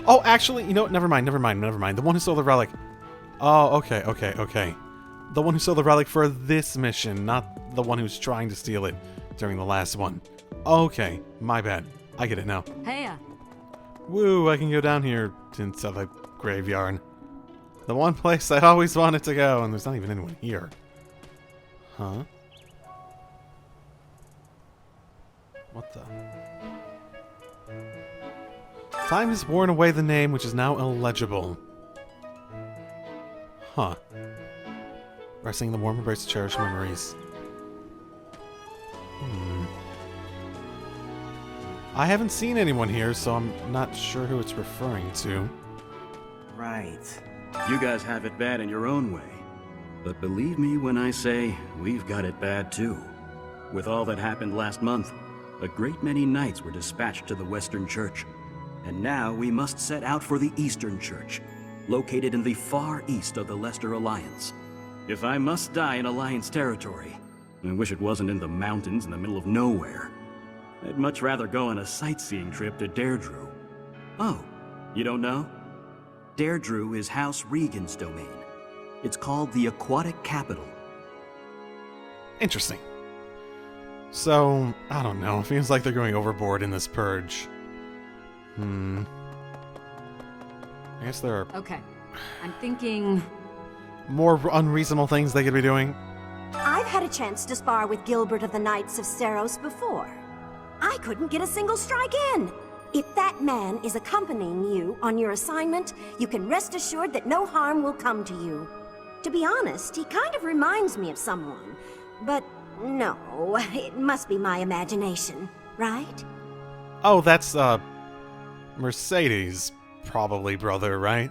Oh, actually, you know what? Never mind. The one who stole the relic. Oh, okay. The one who stole the relic for this mission, not the one who's trying to steal it during the last one. Okay, my bad. I get it now. Hey. Woo, I can go down here into the graveyard. The one place I always wanted to go, and there's not even anyone here. Huh? What the? Time has worn away the name, which is now illegible. Huh. Resting in the warm embrace of cherished memories. I haven't seen anyone here, so I'm not sure who it's referring to. Right. You guys have it bad in your own way. But believe me when I say, we've got it bad too. With all that happened last month, a great many knights were dispatched to the Western Church. And now we must set out for the Eastern Church, located in the far east of the Leicester Alliance. If I must die in Alliance territory, I wish it wasn't in the mountains in the middle of nowhere. I'd much rather go on a sightseeing trip to Deirdre. Oh, you don't know? Deirdre is House Regan's domain. It's called the Aquatic Capital. Interesting. So, I don't know. It feels like they're going overboard in this purge. I guess there are... Okay. I'm thinking... more unreasonable things they could be doing. I've had a chance to spar with Gilbert of the Knights of Seros before. I couldn't get a single strike in. If that man is accompanying you on your assignment, you can rest assured that no harm will come to you. To be honest, he kind of reminds me of someone. But no, it must be my imagination, right? Oh, that's, Mercedes' probably brother, right?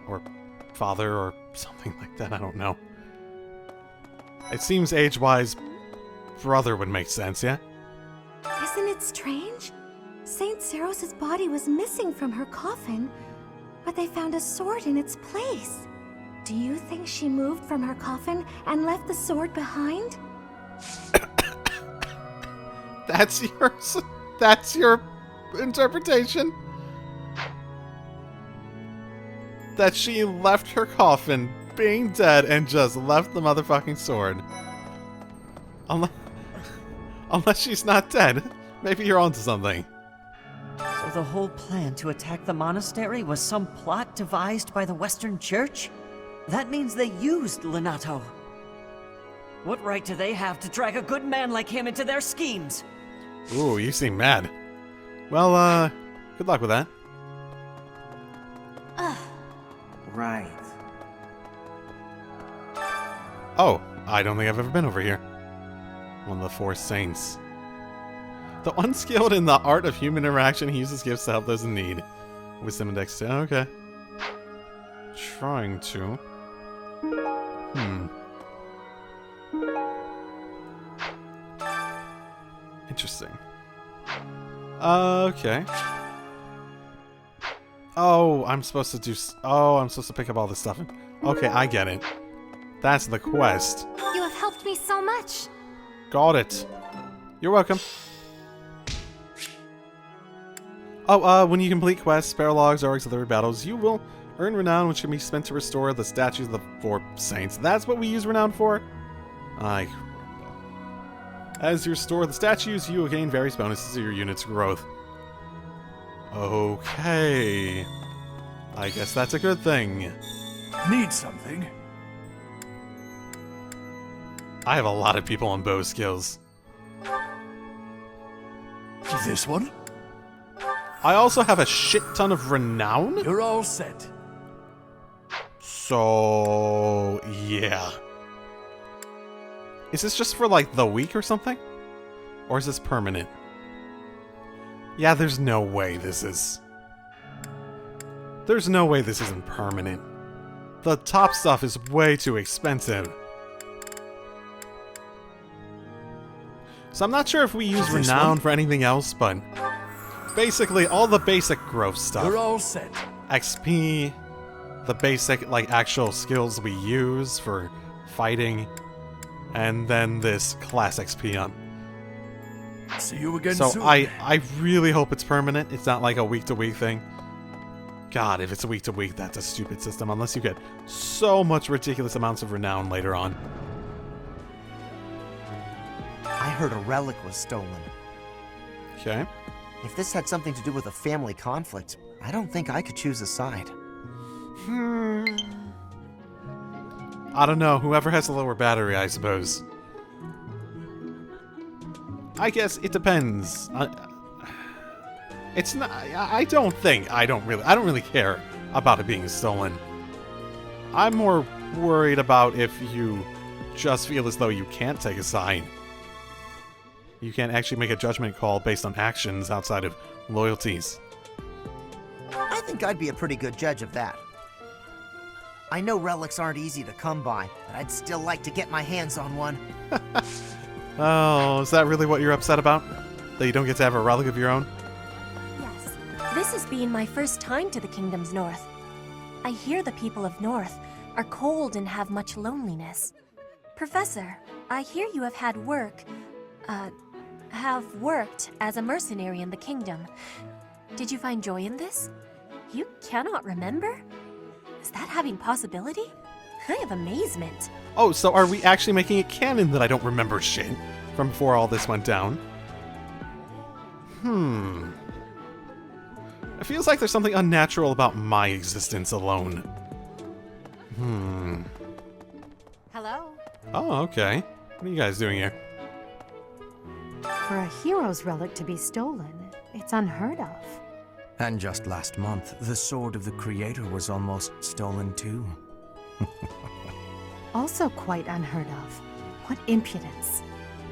Or father, or something like that, I don't know. It seems age-wise, brother would make sense, yeah? Isn't it strange? Saint Seros' body was missing from her coffin, but they found a sword in its place. Do you think she moved from her coffin and left the sword behind? That's your interpretation? That she left her coffin being dead and just left the motherfucking sword. Unless she's not dead. Maybe you're onto something. So the whole plan to attack the monastery was some plot devised by the Western Church? That means they used Lenato. What right do they have to drag a good man like him into their schemes? Ooh, you seem mad. Well, good luck with that. Right. Oh, I don't think I've ever been over here. One of the four saints. Though unskilled in the art of human interaction, he uses gifts to help those in need. Wisdom index 2. Okay. Trying to. Interesting. Okay. Oh, I'm supposed to do... Oh, I'm supposed to pick up all this stuff. Okay, I get it. That's the quest. You have helped me so much. Got it. You're welcome. Oh, when you complete quests, paralogs, or auxiliary battles, you will earn renown, which can be spent to restore the statues of the 4 saints. That's what we use renown for? As you restore the statues, you will gain various bonuses to your unit's growth. Okay. I guess that's a good thing. Need something? I have a lot of people on bow skills. This one? I also have a shit ton of renown? You're all set. So, yeah. Is this just for, like, the week or something? Or is this permanent? Yeah, there's no way this is... There's no way this isn't permanent. The top stuff is way too expensive. So I'm not sure if we use renown for anything else, but... Basically, all the basic growth stuff. We're all set. XP, the basic, like, actual skills we use for fighting, and then this class XP on. See you again so soon. I really hope it's permanent. It's not like a week-to-week thing. God, if it's a week-to-week, that's a stupid system, unless you get so much ridiculous amounts of renown later on. I heard a relic was stolen. Okay. If this had something to do with a family conflict, I don't think I could choose a side. I don't know. Whoever has the lower battery, I suppose. I guess it depends. It's not. I don't really care about it being stolen. I'm more worried about if you just feel as though you can't take a side. You can't actually make a judgment call based on actions outside of loyalties. I think I'd be a pretty good judge of that. I know relics aren't easy to come by, but I'd still like to get my hands on one. Oh, is that really what you're upset about? That you don't get to have a relic of your own? Yes. This has been my first time to the Kingdom's North. I hear the people of North are cold and have much loneliness. Professor, I hear you have had have worked as a mercenary in the Kingdom. Did you find joy in this? You cannot remember? Is that having possibility? I have amazement. Oh, so are we actually making it canon that I don't remember shit from before all this went down? It feels like there's something unnatural about my existence alone. Hello. Oh, okay. What are you guys doing here? For a hero's relic to be stolen, it's unheard of. And just last month, the sword of the Creator was almost stolen too. Also quite unheard of. What impudence.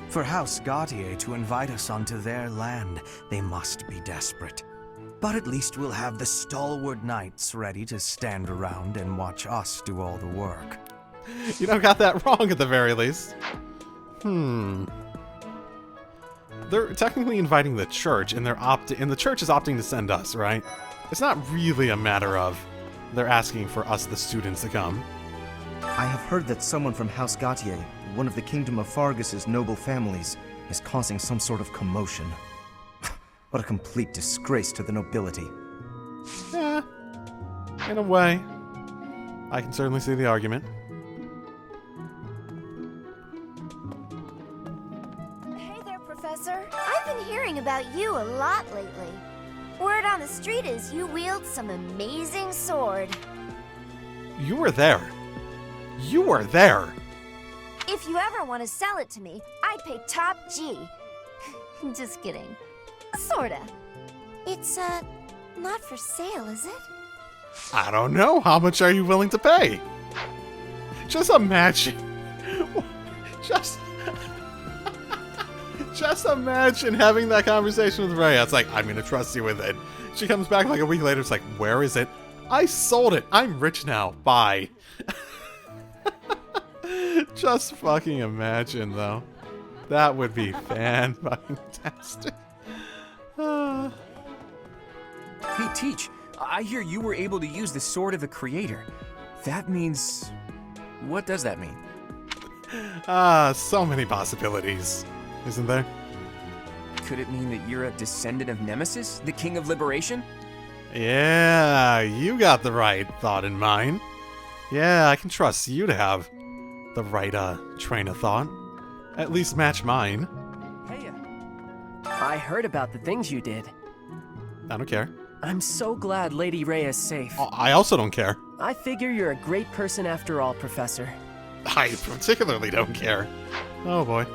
For House Gautier to invite us onto their land, they must be desperate. But at least we'll have the stalwart knights ready to stand around and watch us do all the work. You don't got that wrong at the very least. They're technically inviting the church, and the church is opting to send us, right? It's not really a matter of they're asking for us, the students, to come. I have heard that someone from House Gautier, one of the Kingdom of Fargus' noble families, is causing some sort of commotion. What a complete disgrace to the nobility. Yeah, in a way. I can certainly see the argument. Professor, I've been hearing about you a lot lately. Word on the street is you wield some amazing sword. You were there. You were there. If you ever want to sell it to me, I'd pay top G. Just kidding. Sorta. It's, not for sale, is it? I don't know. How much are you willing to pay? Just imagine having that conversation with Rhea. It's like, I'm gonna trust you with it. She comes back like a week later, it's like, where is it? I sold it. I'm rich now. Bye. Just fucking imagine, though. That would be fan-fucking-tastic. Hey, Teach, I hear you were able to use the Sword of the Creator. That means... What does that mean? So many possibilities, isn't there? Could it mean that you're a descendant of Nemesis, the King of Liberation? Yeah, you got the right thought in mind. Yeah, I can trust you to have the right, train of thought. At least match mine. Hey, I heard about the things you did. I don't care. I'm so glad Lady Rhea is safe. I also don't care. I figure you're a great person after all, Professor. I particularly don't care. Oh boy.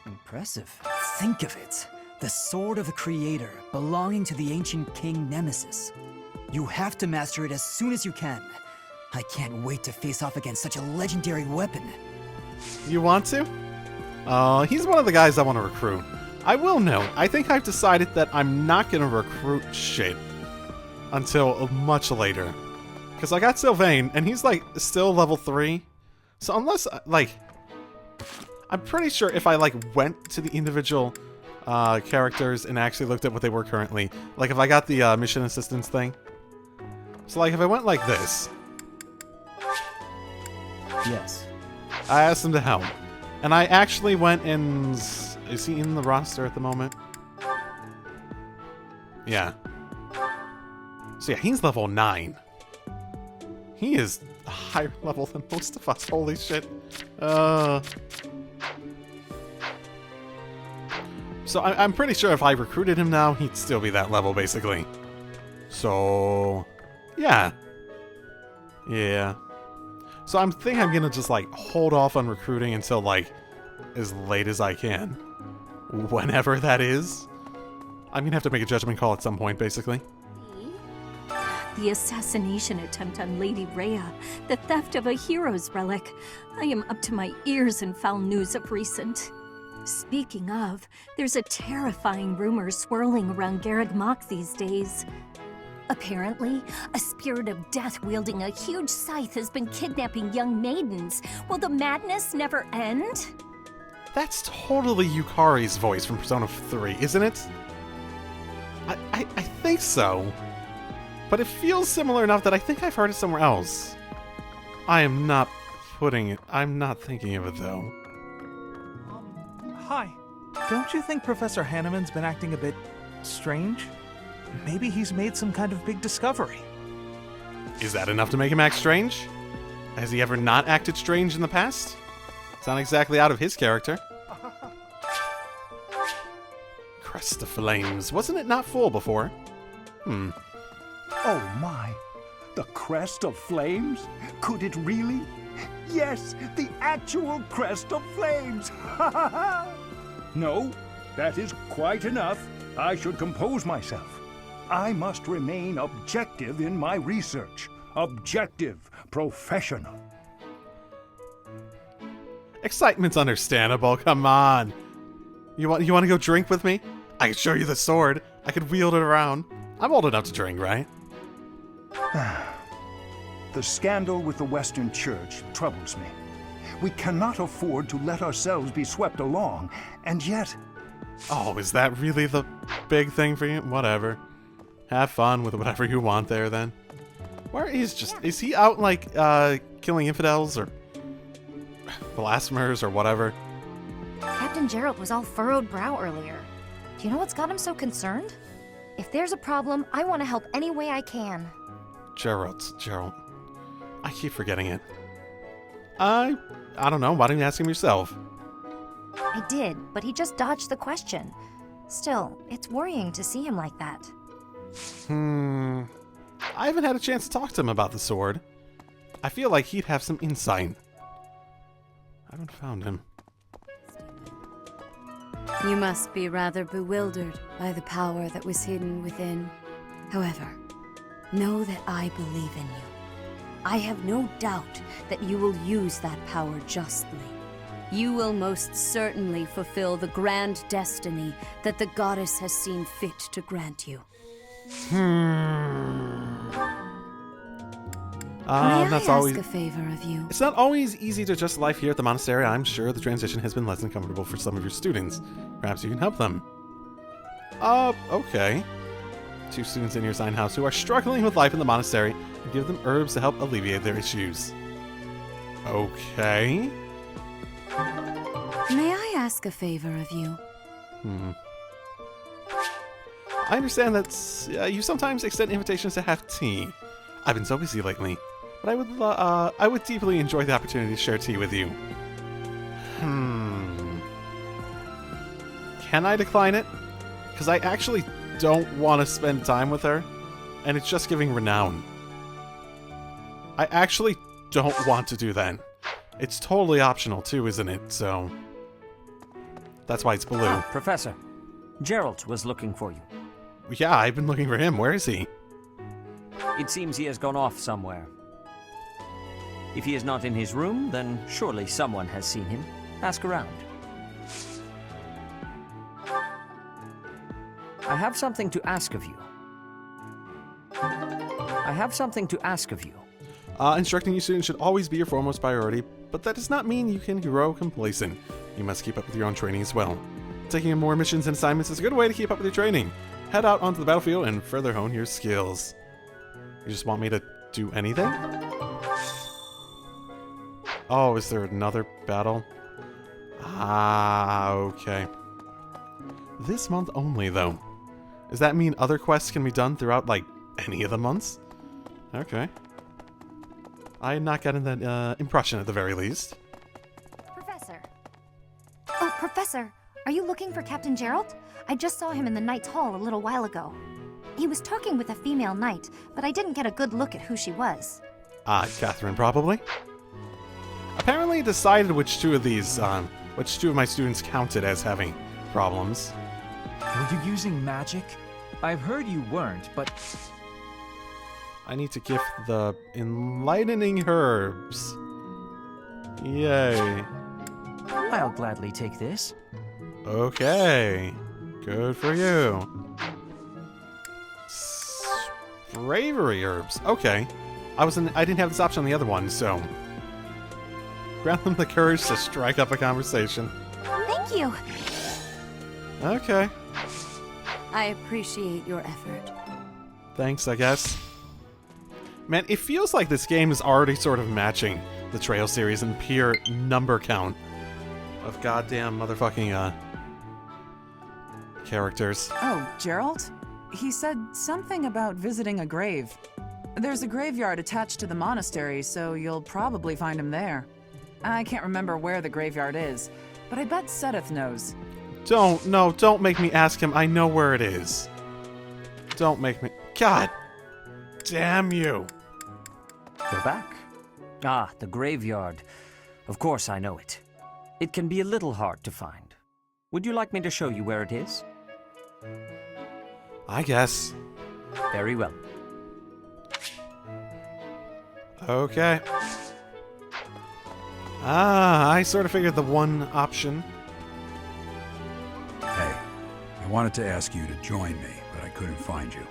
Impressive. Think of it. The Sword of the Creator, belonging to the ancient king Nemesis. You have to master it as soon as you can. I can't wait to face off against such a legendary weapon. You want to? He's one of the guys I want to recruit. I will note, I think I've decided that I'm not going to recruit shit until much later. Because I got Sylvain, and he's, like, still level 3. So unless, like... I'm pretty sure if I, like, went to the individual characters and actually looked at what they were currently. Like, if I got the mission assistance thing. So, like, if I went like this. Yes. I asked him to help. And I actually went and... Is he in the roster at the moment? Yeah. So yeah, he's level 9. He is a higher level than most of us. Holy shit. So I'm pretty sure if I recruited him now, he'd still be that level, basically. So... Yeah. Yeah. So I'm thinking I'm gonna just, like, hold off on recruiting until, like, as late as I can. Whenever that is. I'm gonna have to make a judgment call at some point, basically. The assassination attempt on Lady Rhea, the theft of a hero's relic. I am up to my ears in foul news of recent. Speaking of, there's a terrifying rumor swirling around Garreg Mach these days. Apparently, a spirit of death wielding a huge scythe has been kidnapping young maidens. Will the madness never end? That's totally Yukari's voice from Persona 3, isn't it? I think so. But it feels similar enough that I think I've heard it somewhere else. I'm not thinking of it, though. Hi. Don't you think Professor Hanneman's been acting a bit strange? Maybe he's made some kind of big discovery. Is that enough to make him act strange? Has he ever not acted strange in the past? It's not exactly out of his character. Crest of Flames. Wasn't it not full before? Oh my! The Crest of Flames? Could it really? Yes, the actual Crest of Flames! Ha ha ha! No, that is quite enough. I should compose myself. I must remain objective in my research. Objective, professional. Excitement's understandable, come on. You want to go drink with me? I can show you the sword. I could wield it around. I'm old enough to drink, right? The scandal with the Western Church troubles me. We cannot afford to let ourselves be swept along, and yet... Oh, is that really the big thing for you? Whatever. Have fun with whatever you want there, then. Where is he out, like, killing infidels, or blasphemers, or whatever? Captain Gerald was all furrowed brow earlier. Do you know what's got him so concerned? If there's a problem, I want to help any way I can. Gerald. I keep forgetting it. I don't know. Why don't you ask him yourself? I did, but he just dodged the question. Still, it's worrying to see him like that. I haven't had a chance to talk to him about the sword. I feel like he'd have some insight. I haven't found him. You must be rather bewildered by the power that was hidden within. However, know that I believe in you. I have no doubt that you will use that power justly. You will most certainly fulfill the grand destiny that the goddess has seen fit to grant you. May That's I always ask a favor of you? It's not always easy to adjust life here at the monastery. I'm sure the transition has been less than comfortable for some of your students. Perhaps you can help them. Okay. 2 students in your assigned house who are struggling with life in the monastery, and give them herbs to help alleviate their issues. Okay. May I ask a favor of you? I understand that you sometimes extend invitations to have tea. I've been so busy lately, but I would deeply enjoy the opportunity to share tea with you. Can I decline it? Because I actually don't want to spend time with her, and it's just giving renown. I actually don't want to do that. It's totally optional too, isn't it? So that's why it's blue. Professor, Geralt was looking for you. Yeah, I've been looking for him. Where is he? It seems he has gone off somewhere. If he is not in his room, then surely someone has seen him. Ask around. I have something to ask of you. Instructing you students should always be your foremost priority, but that does not mean you can grow complacent. You must keep up with your own training as well. Taking on more missions and assignments is a good way to keep up with your training. Head out onto the battlefield and further hone your skills. You just want me to do anything? Oh, is there another battle? Okay. This month only, though. Does that mean other quests can be done throughout, like, any of the months? Okay. I had not gotten that impression at the very least. Professor. Oh, Professor, are you looking for Captain Geralt? I just saw him in the Knight's Hall a little while ago. He was talking with a female knight, but I didn't get a good look at who she was. Catherine, probably? Apparently decided which two of my students counted as having problems. Were you using magic? I've heard you weren't, but... I need to gift the enlightening herbs. Yay. I'll gladly take this. Okay. Good for you. Bravery herbs. Okay. I didn't have this option on the other one, so... Grant them the courage to strike up a conversation. Thank you. Okay. I appreciate your effort. Thanks, I guess. Man, it feels like this game is already sort of matching the Trail series in pure number count of goddamn motherfucking, characters. Oh, Geralt? He said something about visiting a grave. There's a graveyard attached to the monastery, so you'll probably find him there. I can't remember where the graveyard is, but I bet Sedith knows. Don't make me ask him. I know where it is. Don't make me... God damn you. Go back. Ah, the graveyard. Of course I know it. It can be a little hard to find. Would you like me to show you where it is? I guess. Very well. Okay. I sort of figured the one option. Hey, I wanted to ask you to join me, but I couldn't find you.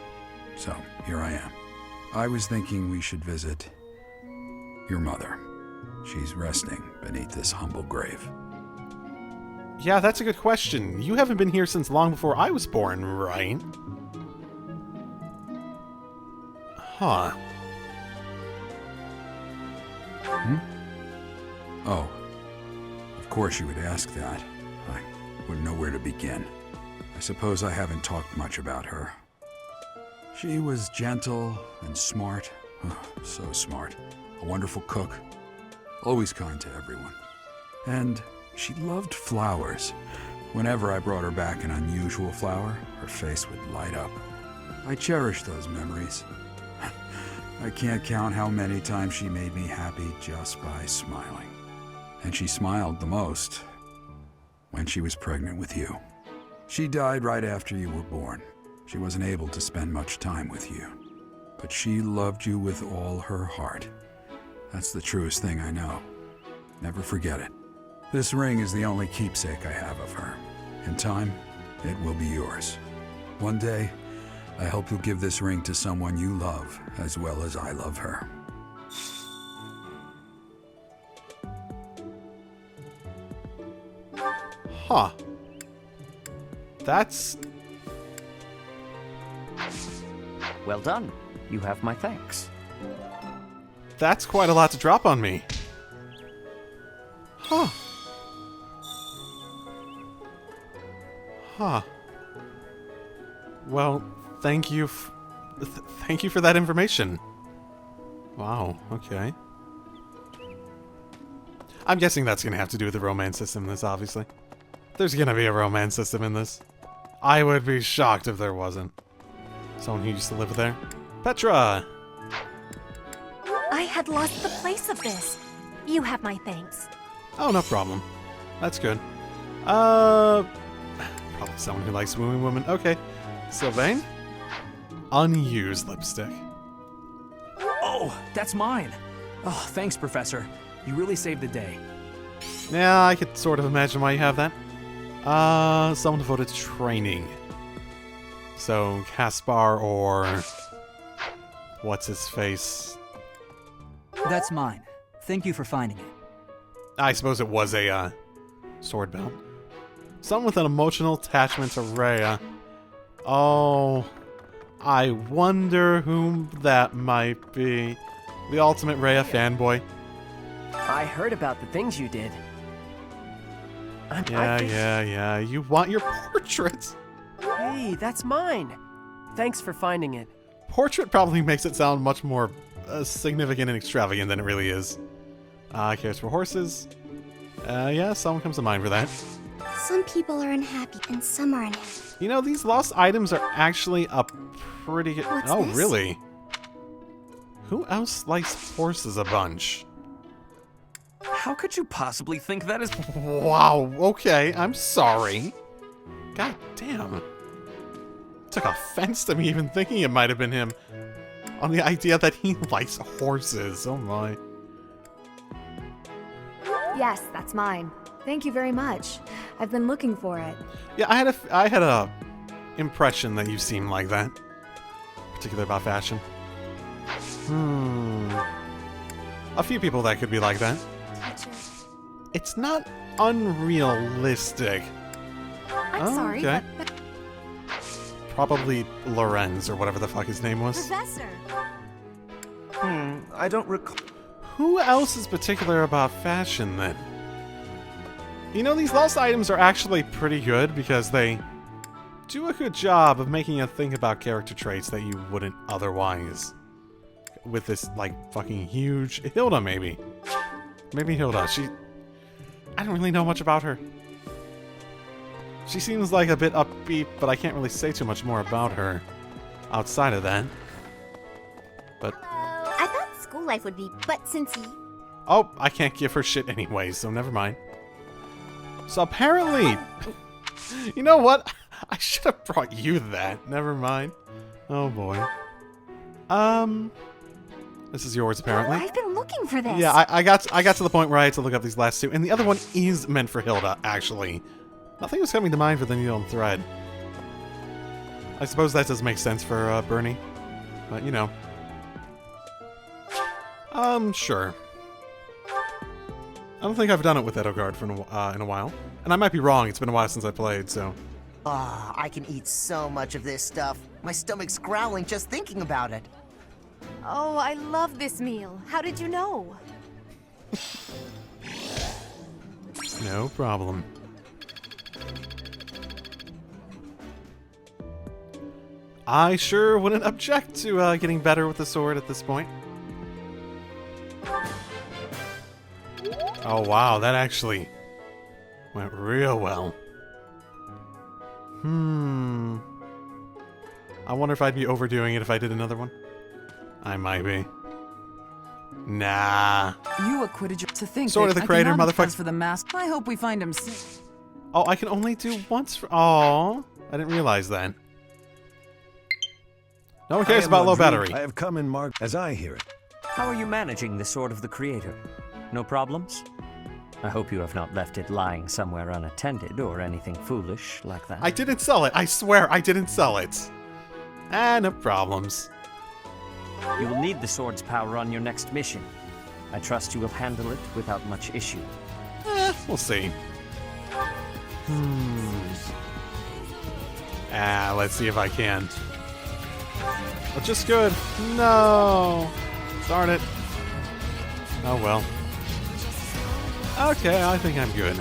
So, here I am. I was thinking we should visit your mother. She's resting beneath this humble grave. Yeah, that's a good question. You haven't been here since long before I was born, right? Huh. Oh, of course you would ask that. I wouldn't know where to begin. I suppose I haven't talked much about her. She was gentle and smart. Oh, so smart. A wonderful cook. Always kind to everyone. And she loved flowers. Whenever I brought her back an unusual flower, her face would light up. I cherish those memories. I can't count how many times she made me happy just by smiling. And she smiled the most when she was pregnant with you. She died right after you were born. She wasn't able to spend much time with you. But she loved you with all her heart. That's the truest thing I know. Never forget it. This ring is the only keepsake I have of her. In time, it will be yours. One day, I hope you'll give this ring to someone you love as well as I love her. Huh. That's... Well done. You have my thanks. That's quite a lot to drop on me. Huh. Huh. Well, thank you thank you for that information. Wow, okay. I'm guessing that's gonna have to do with the romance system in this, obviously. There's gonna be a romance system in this. I would be shocked if there wasn't. Someone who used to live there. Petra! I had lost the place of this. You have my thanks. Oh, no problem. That's good. Probably someone who likes wooing women. Okay. Sylvain? Unused lipstick. Oh, that's mine. Oh, thanks, Professor. You really saved the day. Yeah, I could sort of imagine why you have that. Someone devoted to training. So, Caspar or... what's his face? That's mine. Thank you for finding it. I suppose it was a, sword belt. Someone with an emotional attachment to Rhea. Oh... I wonder whom that might be. The ultimate Rhea fanboy. I heard about the things you did. Yeah. You want your portrait. Hey, that's mine. Thanks for finding it. Portrait probably makes it sound much more significant and extravagant than it really is. Cares for horses. Yeah, someone comes to mind for that. Some people are unhappy and some are unhappy. You know, these lost items are actually a pretty good... What's oh, this? really? Who else likes horses a bunch? How could you possibly think that is... Wow, okay, I'm sorry. God damn. Took offense to me even thinking it might have been him. On the idea that he likes horses, oh my. Yes, that's mine. Thank you very much. I've been looking for it. Yeah, I had a impression that you seemed like that. Particularly about fashion. A few people that could be like that. It's not unrealistic. I'm sorry, okay. but... Probably Lorenz or whatever the fuck his name was. Professor! I don't recall. Who else is particular about fashion then? You know, these lost items are actually pretty good because they do a good job of making you think about character traits that you wouldn't otherwise. With this, like, fucking huge... Hilda, maybe. Maybe Hilda. I don't really know much about her. She seems like a bit upbeat, but I can't really say too much more about her outside of that. But... I thought school life would be butt-cincy. Oh, I can't give her shit anyway, so never mind. So apparently... You know what? I should have brought you that. Never mind. Oh boy. This is yours apparently. I've been looking for this. Yeah, I got to the point where I had to look up these last two, and the other one is meant for Hilda, actually. Nothing was coming to mind for the needle and thread. I suppose that does make sense for Bernie, but you know. Sure. I don't think I've done it with Edogard for in a while, and I might be wrong. It's been a while since I played, so. Ah, I can eat so much of this stuff. My stomach's growling just thinking about it. Oh, I love this meal. How did you know? No problem. I sure wouldn't object to getting better with the sword at this point. Oh wow, that actually went real well. I wonder if I'd be overdoing it if I did another one. I might be. Nah. You acquitted your... To think Sword of the Creator, motherfucker. For the mask. I hope we find him soon. Oh, I can only do once for... Aw, I didn't realize that. No one cares about low battery. I have come in marked as I hear it. How are you managing the Sword of the Creator? No problems? I hope you have not left it lying somewhere unattended or anything foolish like that. I didn't sell it. I swear I didn't sell it. No problems. You will need the sword's power on your next mission. I trust you will handle it without much issue. We'll see. Let's see if I can. Oh, just good. No. Darn it. Oh well. Okay, I think I'm good.